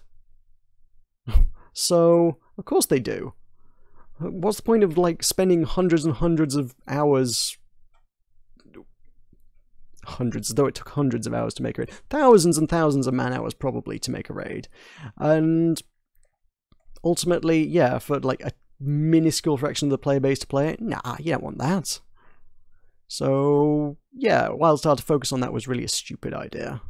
So, of course they do. What's the point of, like, spending hundreds and hundreds of hours... Hundreds, though it took hundreds of hours to make a raid. Thousands and thousands of man hours, probably, to make a raid. And... ultimately, yeah, for like a minuscule fraction of the player base to play it, nah, you don't want that. So, yeah, WildStar to focus on that was really a stupid idea.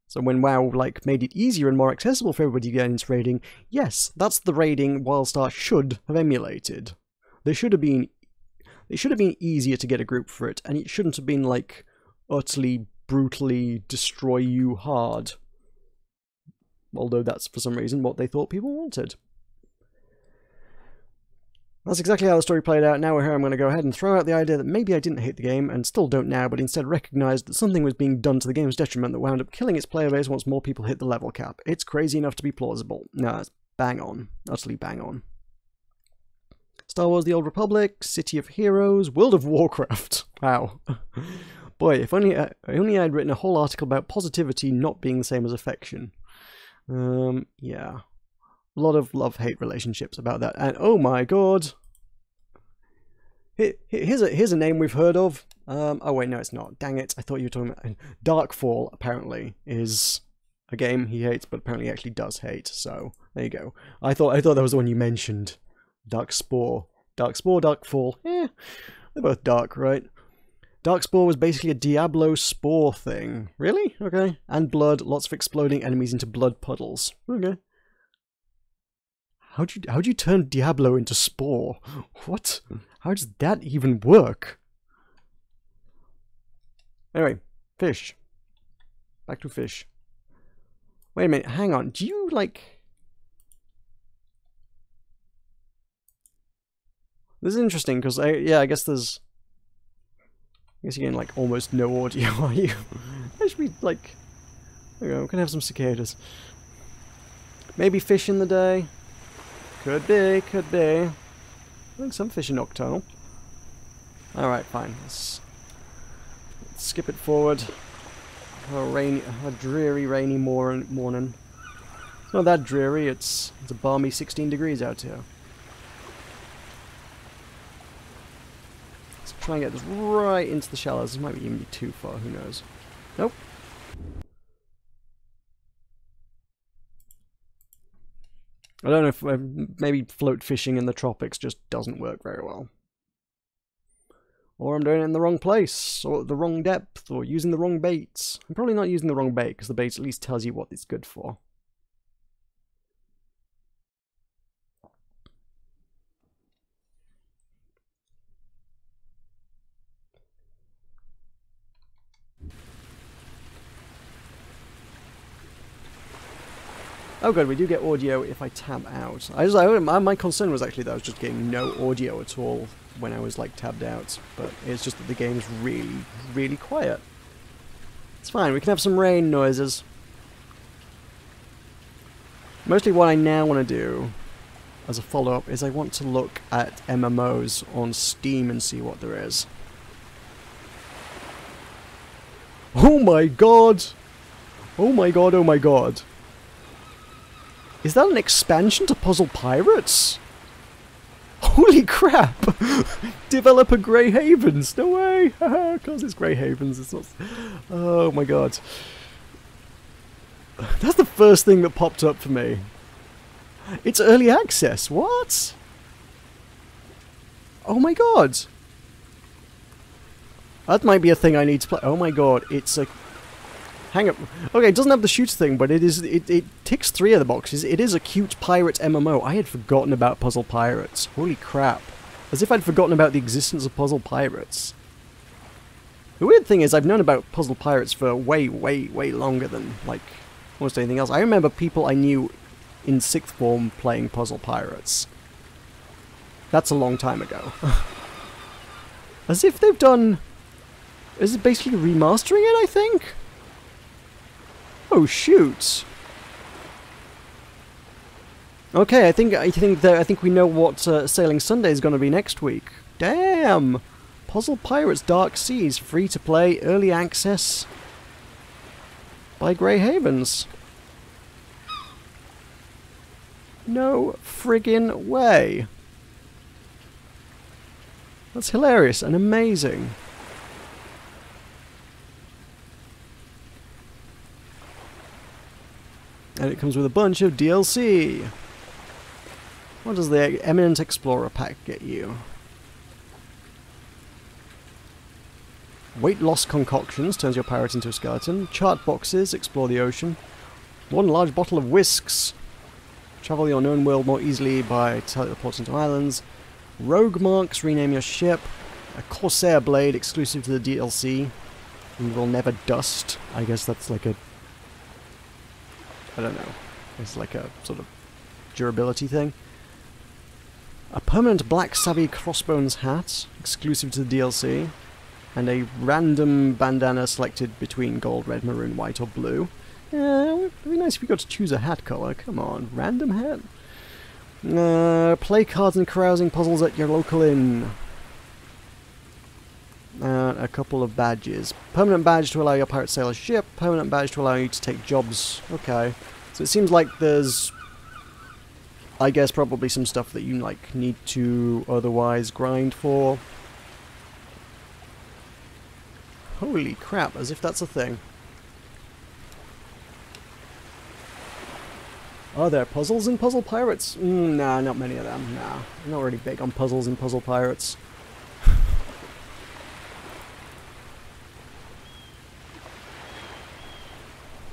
So when WoW, like, made it easier and more accessible for everybody to get into raiding, yes, that's the raiding WildStar should have emulated. They should have been easier to get a group for it, and it shouldn't have been, like, utterly, brutally destroy you hard. Although that's, for some reason, what they thought people wanted. That's exactly how the story played out. Now we're here, I'm going to go ahead and throw out the idea that maybe I didn't hate the game, and still don't now, but instead recognised that something was being done to the game's detriment that wound up killing its player base once more people hit the level cap. It's crazy enough to be plausible. No, it's bang on. Utterly bang on. Star Wars The Old Republic, City of Heroes, World of Warcraft. Wow. Boy, if only I'd written a whole article about positivity not being the same as affection. Yeah. A lot of love-hate relationships about that. And oh my god! Here's a name we've heard of. Oh wait, no it's not. Dang it, I thought you were talking about... Darkfall, apparently, is a game he hates, but apparently he actually does hate, so there you go. I thought that was the one you mentioned. Darkspore, Darkfall. They're both dark, right? Darkspore was basically a Diablo spore thing. Really? Okay. And blood, lots of exploding enemies into blood puddles. Okay. How'd you turn Diablo into spore? What? How does that even work? Anyway, fish. Back to fish. Wait a minute, hang on. Do you, like... This is interesting, because, I guess there's... I guess you're getting like almost no audio, are you? I should be like... There we go, we can have some cicadas. Maybe fish in the day. Could be, could be. I think some fish are nocturnal. Alright, fine. Let's skip it forward. A dreary, rainy morning. It's not that dreary, it's a balmy 16 degrees out here. Let's try and get this right into the shallows. This might even be too far, who knows. Nope. I don't know if maybe float fishing in the tropics just doesn't work very well. Or I'm doing it in the wrong place, or the wrong depth, or using the wrong baits. I'm probably not using the wrong bait, because the bait at least tells you what it's good for. Oh good, we do get audio if I tab out. My concern was actually that I was just getting no audio at all when I was like tabbed out, but it's just that the game's really, really quiet. It's fine, we can have some rain noises. Mostly what I now want to do as a follow-up is I want to look at MMOs on Steam and see what there is. Oh my god! Oh my god, oh my god. Is that an expansion to Puzzle Pirates? Holy crap! Developer Grey Havens! No way! Haha, of course it's Grey Havens, it's not... Oh my god. That's the first thing that popped up for me. It's early access, what? Oh my god! That might be a thing I need to play. Oh my god, it's a... Hang up. Okay, it doesn't have the shooter thing, but it ticks 3 of the boxes. It is a cute pirate MMO. I had forgotten about Puzzle Pirates. Holy crap. As if I'd forgotten about the existence of Puzzle Pirates. The weird thing is, I've known about Puzzle Pirates for way, way, way longer than, like, almost anything else. I remember people I knew in 6th form playing Puzzle Pirates. That's a long time ago. As if they've done... Is it basically remastering it, I think? Oh shoot! Okay, I think we know what Sailing Sunday is going to be next week. Damn! Puzzle Pirates Dark Seas, free to play, early access by Grey Havens. No friggin' way! That's hilarious and amazing. And it comes with a bunch of DLC. What does the Eminent Explorer pack get you? Weight loss concoctions, turns your pirate into a skeleton. Chart boxes, explore the ocean. 1 large bottle of whisks. Travel your known world more easily by teleporting to islands. Rogue marks, rename your ship. A Corsair blade, exclusive to the DLC. We will never dust. I guess that's like a... I don't know. It's like a sort of durability thing. A permanent black savvy crossbones hat, exclusive to the DLC. And a random bandana selected between gold, red, maroon, white, or blue. Yeah, it would be nice if we got to choose a hat colour. Come on, random hat. Play cards and carousing puzzles at your local inn. A couple of badges. Permanent badge to allow your pirate sail a ship. Permanent badge to allow you to take jobs. Okay. So it seems like there's... I guess probably some stuff that you like need to otherwise grind for. Holy crap, as if that's a thing. Are there puzzles in Puzzle Pirates? Nah, not many of them. Nah, I'm not really big on puzzles in Puzzle Pirates.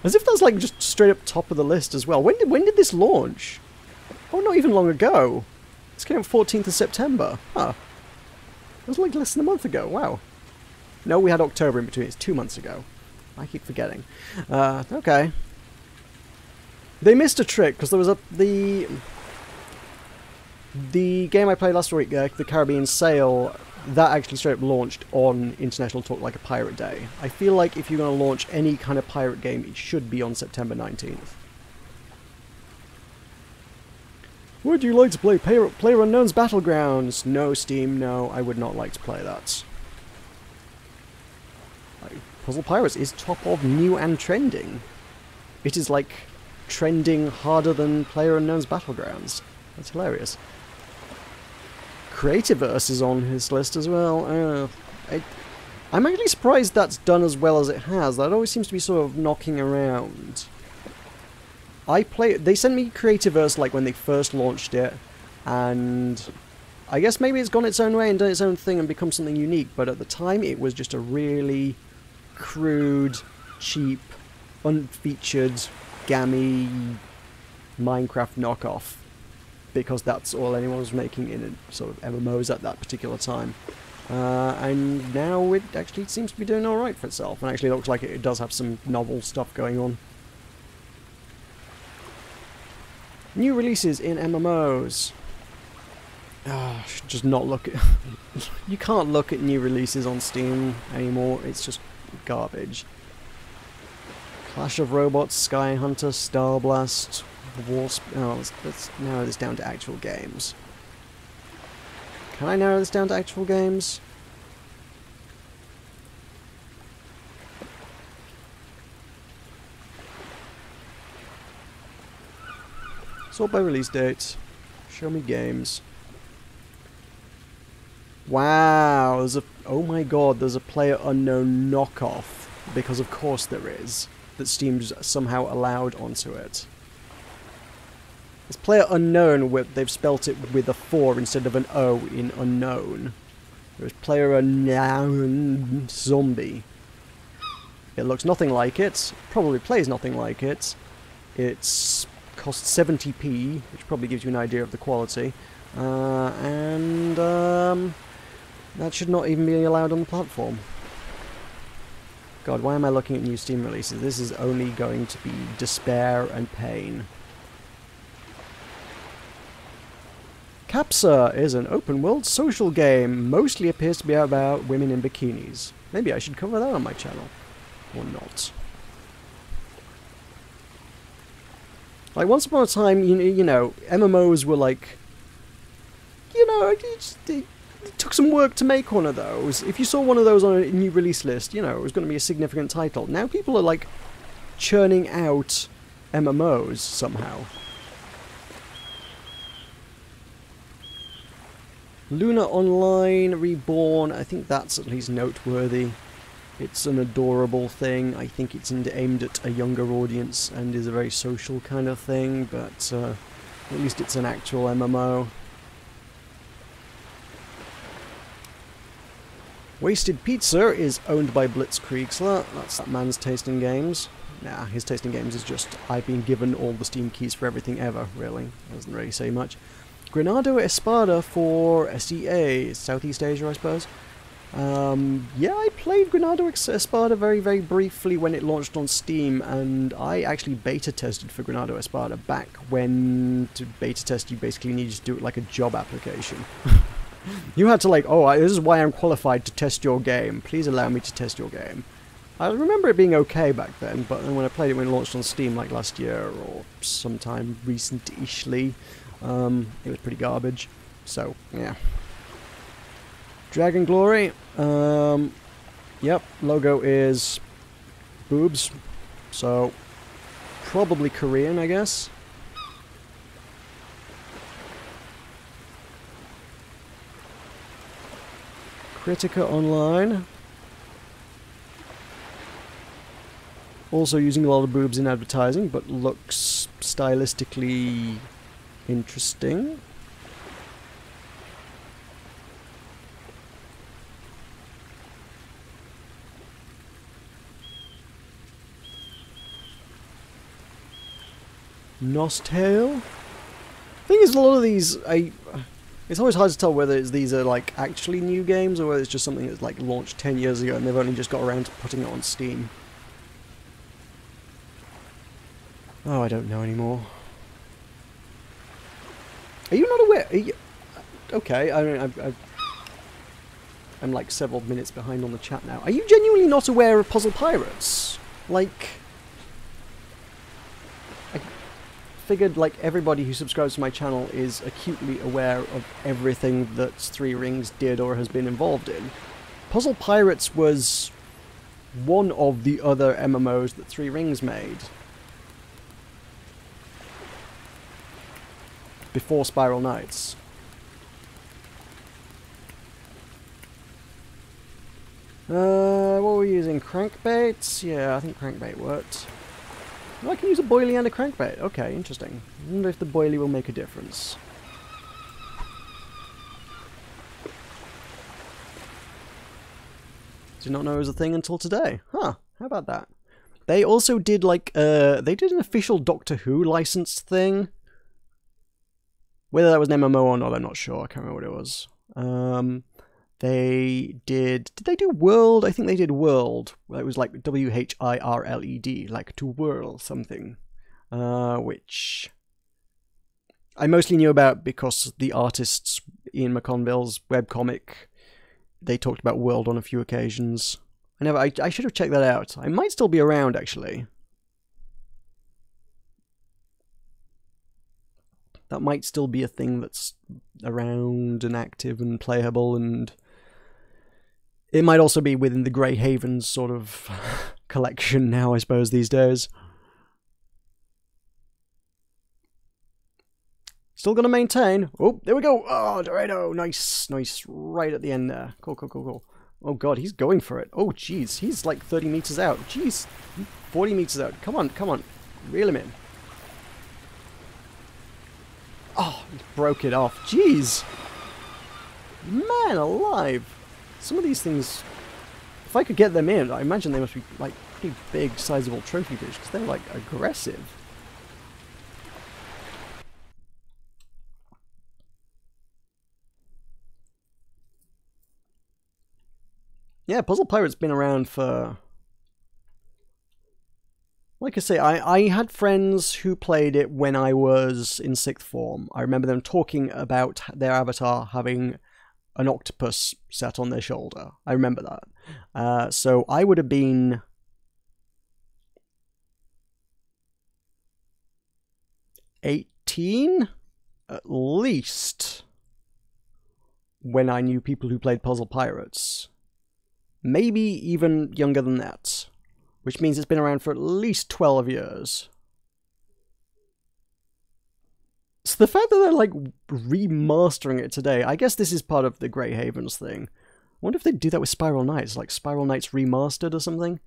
As if that's like just straight up top of the list as well. When did this launch? Oh, not even long ago. This came out 14th of September. Huh. It was like less than a month ago. Wow. No, we had October in between. It's 2 months ago. I keep forgetting. Okay. They missed a trick because there was the game I played last week, the Caribbean Sail, that actually straight up launched on International Talk Like a Pirate Day. I feel like if you're going to launch any kind of pirate game, it should be on September 19th. Would you like to play PlayerUnknown's Battlegrounds? No, Steam, no, I would not like to play that. Puzzle Pirates is top of new and trending. It is like trending harder than PlayerUnknown's Battlegrounds. That's hilarious. Creativerse is on his list as well. I'm actually surprised that's done as well as it has. That always seems to be sort of knocking around. They sent me Creativerse like when they first launched it, and I guess maybe it's gone its own way and done its own thing and become something unique, but at the time it was just a really crude, cheap, unfeatured, gammy Minecraft knockoff, because that's all anyone was making in sort of MMOs at that particular time. And now it actually seems to be doing alright for itself, and actually looks like it does have some novel stuff going on. New releases in MMOs. I should just not look at... You can't look at new releases on Steam anymore, it's just garbage. Clash of Robots, Sky Hunter, Star Blast, Wasp... Oh, let's narrow this down to actual games. Can I narrow this down to actual games? Sort by release dates. Show me games. Wow, there's a... Oh my god, there's a PlayerUnknown knockoff. Because of course there is. That Steam's somehow allowed onto it. It's PlayerUnknown, they've spelt it with a 4 instead of an O in unknown. There's PlayerUnknown Zombie. It looks nothing like it. Probably plays nothing like it. It's... costs 70p, which probably gives you an idea of the quality, and that should not even be allowed on the platform. God, why am I looking at new Steam releases? This is only going to be despair and pain. Capsa is an open-world social game, mostly appears to be about women in bikinis. Maybe I should cover that on my channel, or not. Like, once upon a time, you know, MMOs were like, you know, it took some work to make one of those. If you saw one of those on a new release list, you know, it was going to be a significant title. Now people are, like, churning out MMOs somehow. Luna Online Reborn, I think that's at least noteworthy. It's an adorable thing. I think it's aimed at a younger audience and is a very social kind of thing, but at least it's an actual MMO. Wasted Pizza is owned by Blitzkriegsler. That's that man's taste in games. Nah, his taste in games is just, I've been given all the Steam keys for everything ever, really. Doesn't really say much. Granado Espada for SEA, Southeast Asia, I suppose. Yeah, I played Granado Espada very, very briefly when it launched on Steam, and I actually beta tested for Granado Espada back when, to beta test, you basically needed to do it like a job application. You had to like, oh, this is why I'm qualified to test your game. Please allow me to test your game. I remember it being okay back then, but then when I played it when it launched on Steam, like last year or sometime recent-ishly, it was pretty garbage. So, yeah. Dragon Glory, yep, logo is boobs, so probably Korean, I guess. Critica Online, also using a lot of boobs in advertising, but looks stylistically interesting. Nostale? Thing is, a lot of these, it's always hard to tell whether these are like actually new games or whether it's just something that's like launched 10 years ago and they've only just got around to putting it on Steam. Oh, I don't know anymore. Are you not aware? Are you, okay, I mean, I'm like several minutes behind on the chat now. Are you genuinely not aware of Puzzle Pirates? Like, I figured like everybody who subscribes to my channel is acutely aware of everything that Three Rings did or has been involved in. Puzzle Pirates was one of the other MMOs that Three Rings made. Before Spiral Knights. What were we using? Crankbaits? Yeah, I think crankbait worked. Oh, I can use a boilie and a crankbait. Okay, interesting. I wonder if the boilie will make a difference. Did not know it was a thing until today. Huh, how about that? They also did like, they did an official Doctor Who licensed thing. Whether that was an MMO or not, I'm not sure. I can't remember what it was. They did they do World? I think they did World. It was like WHIRLED, like to whirl something. Which I mostly knew about because the artists, Ian McConville's webcomic, they talked about World on a few occasions. I should have checked that out. I might still be around, actually. That might still be a thing that's around and active and playable, and it might also be within the Grey Havens sort of collection now, I suppose, these days. Still gonna maintain. Oh, there we go. Oh, Dorado. Nice, nice. Right at the end there. Cool, cool, cool, cool. Oh god, he's going for it. Oh, jeez. He's like 30 meters out. Jeez. 40 meters out. Come on, come on. Reel him in. Oh, he broke it off. Jeez. Man alive. Some of these things, if I could get them in, I imagine they must be like pretty big, sizable trophy fish, because they're like aggressive. Yeah, Puzzle Pirate's been around for... Like I say, I had friends who played it when I was in 6th form. I remember them talking about their avatar having an octopus sat on their shoulder. I remember that. So I would have been... 18? At least. When I knew people who played Puzzle Pirates. Maybe even younger than that. Which means it's been around for at least 12 years. So the fact that they're like remastering it today, I guess this is part of the Grey Havens thing. I wonder if they'd do that with Spiral Knights, like Spiral Knights remastered or something.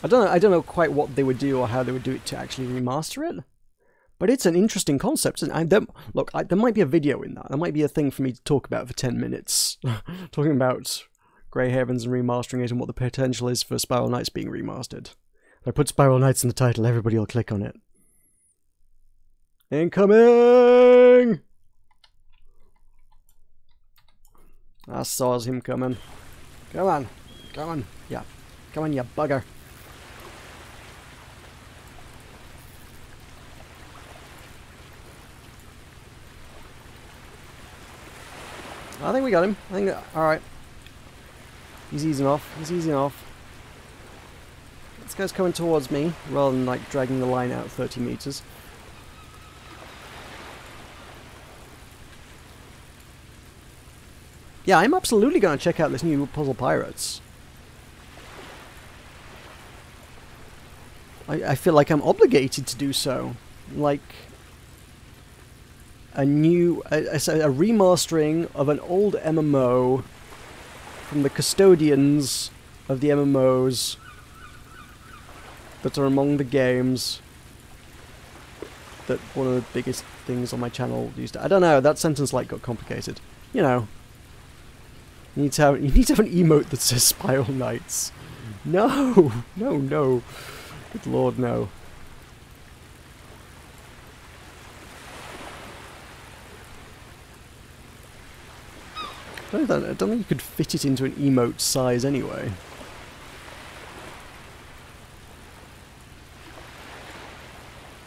I don't know quite what they would do or how they would do it to actually remaster it. But it's an interesting concept, isn't it? Look, there might be a video in that. There might be a thing for me to talk about for 10 minutes. Talking about Grey Havens and remastering it and what the potential is for Spiral Knights being remastered. If I put Spiral Knights in the title, everybody will click on it. Incoming! I saw him coming. Come on. Come on. Yeah. Come on, you bugger. I think we got him. I think, alright. He's easing off. He's easing off. This guy's coming towards me, rather than like dragging the line out 30 meters. Yeah, I'm absolutely going to check out this new Puzzle Pirates. I feel like I'm obligated to do so. Like... a remastering of an old MMO from the custodians of the MMOs that are among the games that one of the biggest things on my channel used to... I don't know, that sentence like got complicated. You know. You need to have an emote that says Spiral Knights. No! No, no. Good lord, no. I don't think you could fit it into an emote size anyway.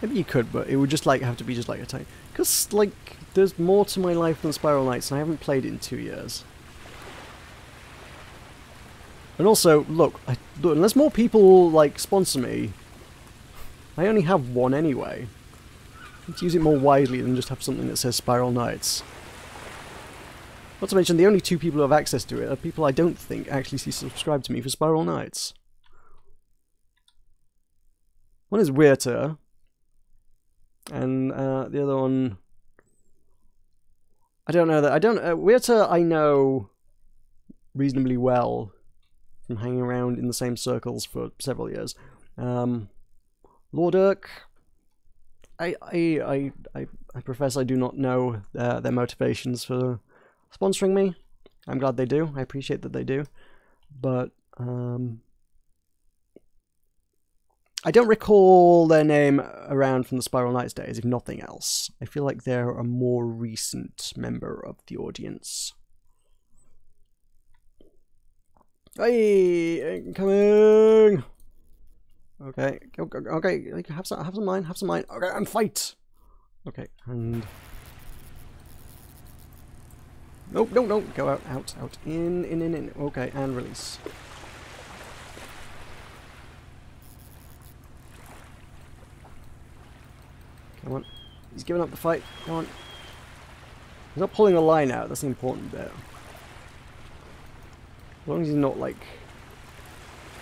Maybe you could, but it would just like have to be just like a tiny. Because like there's more to my life than Spiral Knights, and I haven't played it in 2 years. And also, look, unless more people like sponsor me, I only have one anyway. Let's use it more wisely than just have something that says Spiral Knights. Not to mention, the only 2 people who have access to it are people I don't think actually subscribe to me for Spiral Knights. One is Weirter, and the other one, I don't know that. Weirter I know reasonably well from hanging around in the same circles for several years. Lord Urk, I profess I do not know their motivations for sponsoring me. I'm glad they do. I appreciate that they do, but I don't recall their name around from the Spiral Knights days, if nothing else. I feel like they're a more recent member of the audience. Hey, incoming! Okay, okay, have some mind, Okay, and fight! Okay, and... Nope, no, go out, in. Okay, and release. Come on. He's giving up the fight. Come on. He's not pulling a line out. That's the important bit. As long as he's not, like,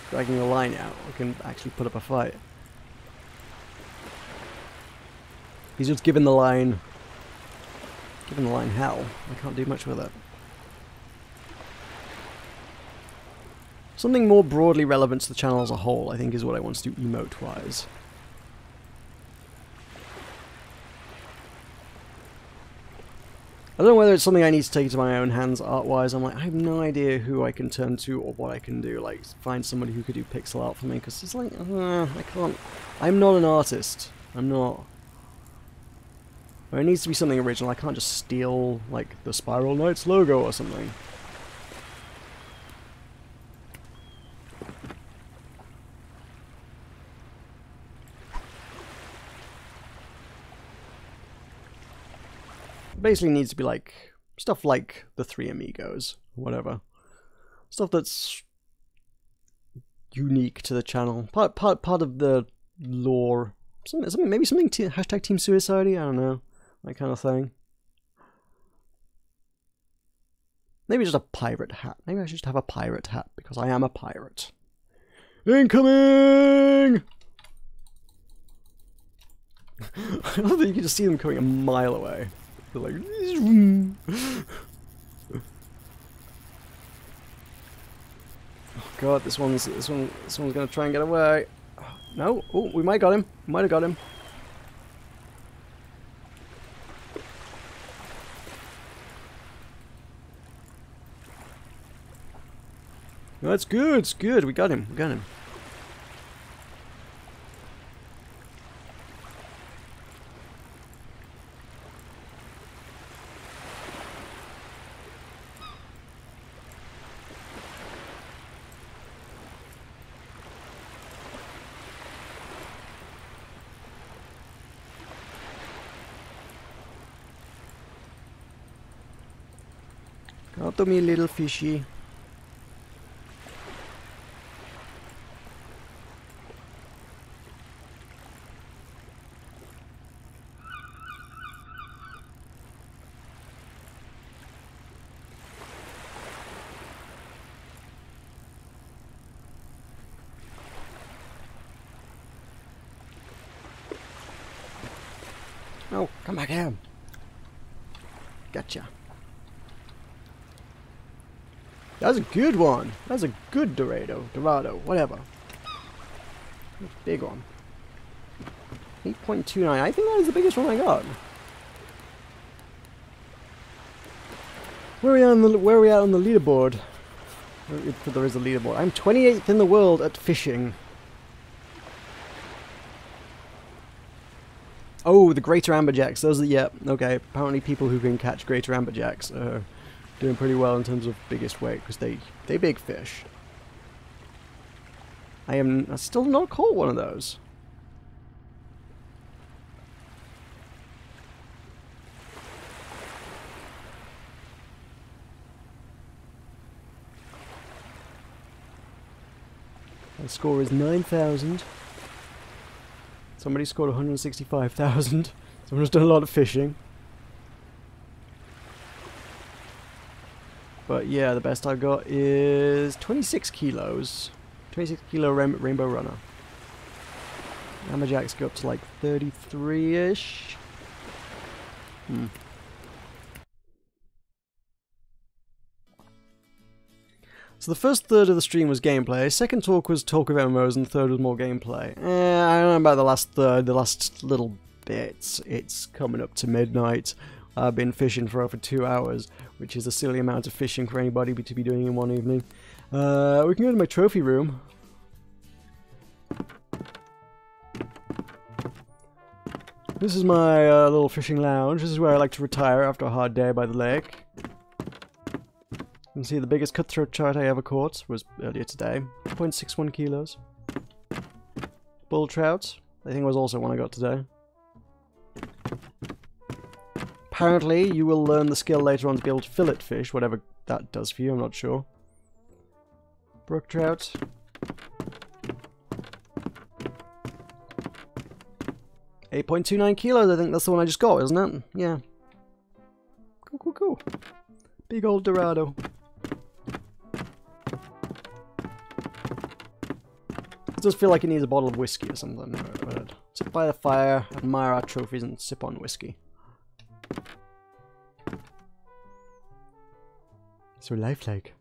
dragging the line out, we can actually put up a fight. He's just giving the line hell. I can't do much with it. Something more broadly relevant to the channel as a whole, I think, is what I want to do emote-wise. I don't know whether it's something I need to take into my own hands art-wise. I'm like, I have no idea who I can turn to or what I can do. Like, find somebody who could do pixel art for me, because it's like, I can't. I'm not an artist. I'm not. Or it needs to be something original. I can't just steal, like, the Spiral Knights logo or something. Basically needs to be like stuff like the Three Amigos, whatever. Stuff that's unique to the channel. Part of the lore. Maybe something hashtag Team Suicide, I don't know. That kind of thing. Maybe just a pirate hat. Maybe I should just have a pirate hat because I am a pirate. Incoming! I love that you can just see them coming a mile away. They're like, oh god, this one's gonna try and get away. No, oh, we might got him. Might have got him. No, it's good. It's good. We got him. We got him. Come to me, little fishy. No, come back here. Gotcha. That was a good one. That was a good Dorado, whatever. Big one. 8.29. I think that is the biggest one I got. Where are we at on the leaderboard? If there is a leaderboard. I'm 28th in the world at fishing. Oh, the greater amberjacks. Those are, yeah, okay. Apparently people who can catch greater amberjacks are doing pretty well in terms of biggest weight, because they big fish. I still not caught one of those. My score is 9,000. Somebody scored 165,000. Someone's done a lot of fishing. But yeah, the best I've got is 26 kilos. 26 kilo rainbow runner. Amberjacks go up to like 33-ish. So the first third of the stream was gameplay, second talk was talk of MMOs, and the third was more gameplay. I don't know about the last third, the last little bits. It's coming up to midnight. I've been fishing for over 2 hours, which is a silly amount of fishing for anybody to be doing in one evening. We can go to my trophy room. This is my little fishing lounge. This is where I like to retire after a hard day by the lake. You can see the biggest cutthroat trout I ever caught was earlier today. 0.61 kilos. Bull trout, I think was also one I got today. Apparently, you will learn the skill later on to be able to fillet fish, whatever that does for you, I'm not sure. Brook trout. $8.29 kilos, I think that's the one I just got, isn't it? Yeah. Cool, cool, cool. Big old Dorado. It does feel like it needs a bottle of whiskey or something. But sit by the fire, admire our trophies, and sip on whiskey. So lifelike.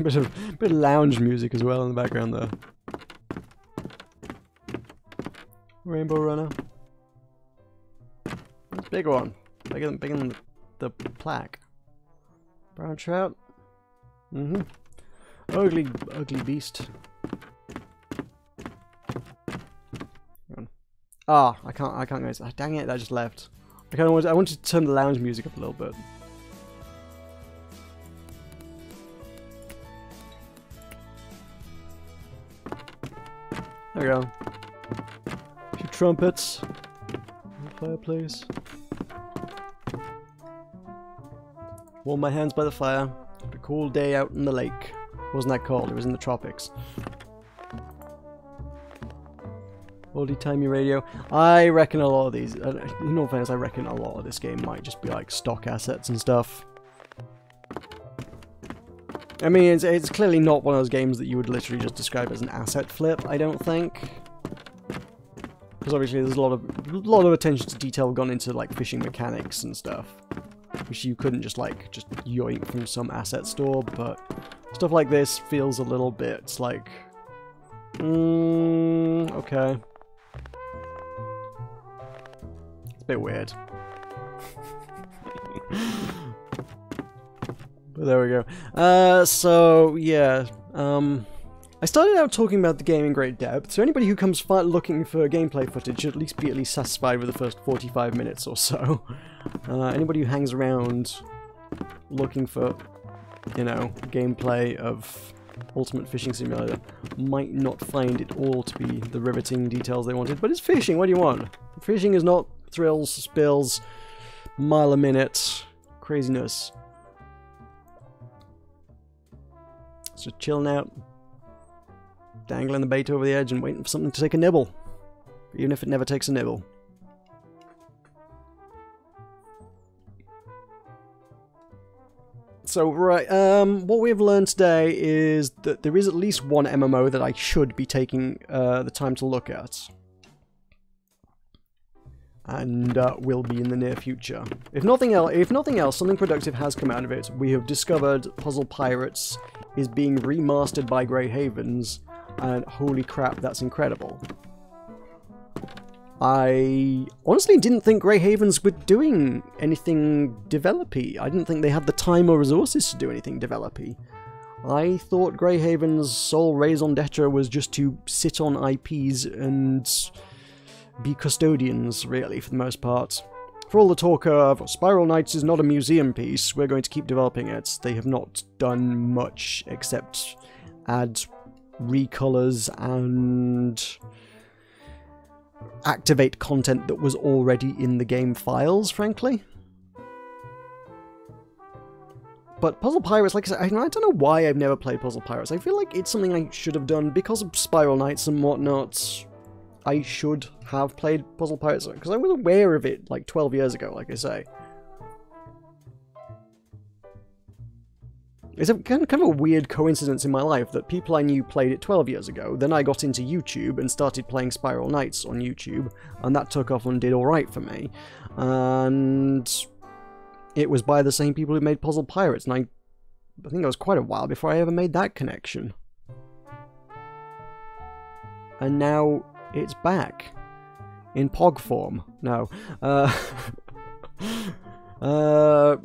bit of lounge music as well in the background there. Rainbow runner. That's a big one. Bigger than the plaque. Brown trout. Ugly beast. Ah, I can't go. Oh, dang it! I just left. I wanted to turn the lounge music up a little bit. There we go. A few trumpets. Fireplace. Warm my hands by the fire. A cool day out in the lake. Wasn't that cold? It was in the tropics. Oldie-timey radio. I reckon a lot of these, in all fairness, I reckon a lot of this game might just be like stock assets and stuff. I mean, it's clearly not one of those games that you would literally just describe as an asset flip, I don't think. Because obviously there's a lot of attention to detail gone into like fishing mechanics and stuff, which you couldn't just yoink from some asset store, but stuff like this feels a little bit like, okay. Bit weird. But there we go. So yeah, I started out talking about the game in great depth, so anybody who comes looking for gameplay footage should at least be satisfied with the first 45 minutes or so. Anybody who hangs around looking for, you know, gameplay of Ultimate Fishing Simulator might not find it all to be the riveting details they wanted, but it's fishing, what do you want? Fishing is not thrills, spills, mile a minute, craziness. It's just chilling out, dangling the bait over the edge and waiting for something to take a nibble, even if it never takes a nibble. So, right, what we've learned today is that there is at least one MMO that I should be taking the time to look at. And will be in the near future. If nothing else, something productive has come out of it. We have discovered Puzzle Pirates is being remastered by Grey Havens, and holy crap, that's incredible. I honestly didn't think Grey Havens were doing anything developy. I didn't think they had the time or resources to do anything developy. I thought Grey Havens' sole raison d'etre was just to sit on IPs and be custodians, really, for the most part. For all the talk of Spiral Knights is not a museum piece, we're going to keep developing it. They have not done much except add recolors and activate content that was already in the game files, frankly. But Puzzle Pirates, like I said, I don't know why I've never played Puzzle Pirates. I feel like it's something I should have done because of Spiral Knights and whatnot. I should have played Puzzle Pirates because I was aware of it like 12 years ago, like I say. It's a kind of a weird coincidence in my life that people I knew played it 12 years ago, then I got into YouTube and started playing Spiral Knights on YouTube, and that took off and did alright for me. And it was by the same people who made Puzzle Pirates, and I think it was quite a while before I ever made that connection. And now it's back. In POG form. No.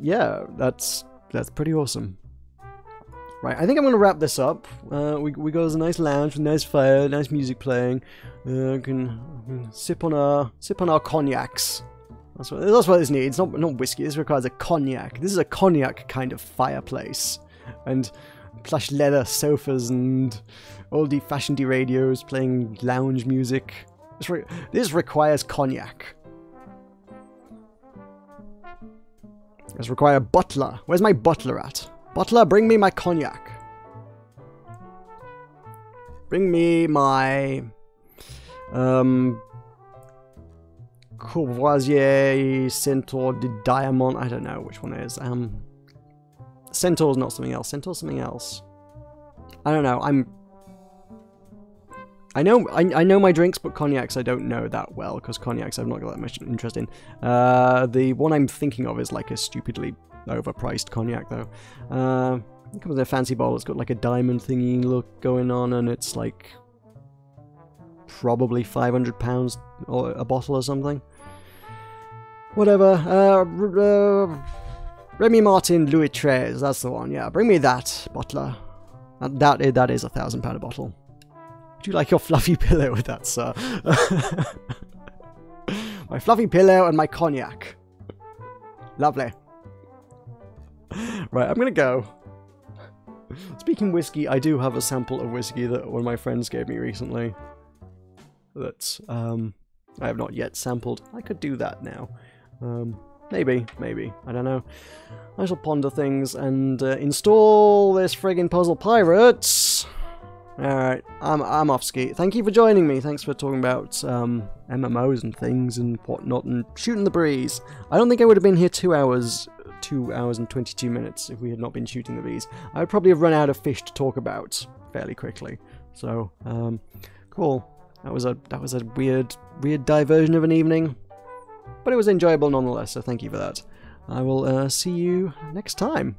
Yeah, that's pretty awesome. Right, I think I'm going to wrap this up. We got us a nice lounge with nice fire, nice music playing. We can sip on our cognacs. That's what this needs. Not whiskey. This requires a cognac. This is a cognac kind of fireplace, and plush leather sofas and oldie-fashioned radios playing lounge music. This requires cognac. This requires a butler. Where's my butler at? Butler, bring me my cognac. Bring me my Courvoisier Centaur de Diamond. I don't know which one it is. Centaur's not something else. Centaur's something else. I don't know. I know my drinks, but cognacs I don't know that well, because cognacs I've not got that much interest in. The one I'm thinking of is like a stupidly overpriced cognac, though. It comes in a fancy bottle. It's got like a diamond thingy look going on, and it's like probably £500 or a bottle or something. Whatever. Remy Martin Louis XIII. That's the one. Yeah, bring me that, butler. That is a £1,000 bottle. Would you like your fluffy pillow with that, sir? My fluffy pillow and my cognac. Lovely. Right, I'm gonna go. Speaking whiskey, I do have a sample of whiskey that one of my friends gave me recently. That I have not yet sampled. I could do that now. Maybe. I don't know. I shall ponder things and install this friggin' Puzzle Pirates. Alright, I'm off ski. Thank you for joining me. Thanks for talking about MMOs and things and whatnot and shooting the breeze. I don't think I would have been here 2 hours and 22 minutes if we had not been shooting the bees. I would probably have run out of fish to talk about fairly quickly. So, cool. That was a weird diversion of an evening, but it was enjoyable nonetheless, so thank you for that. I will see you next time.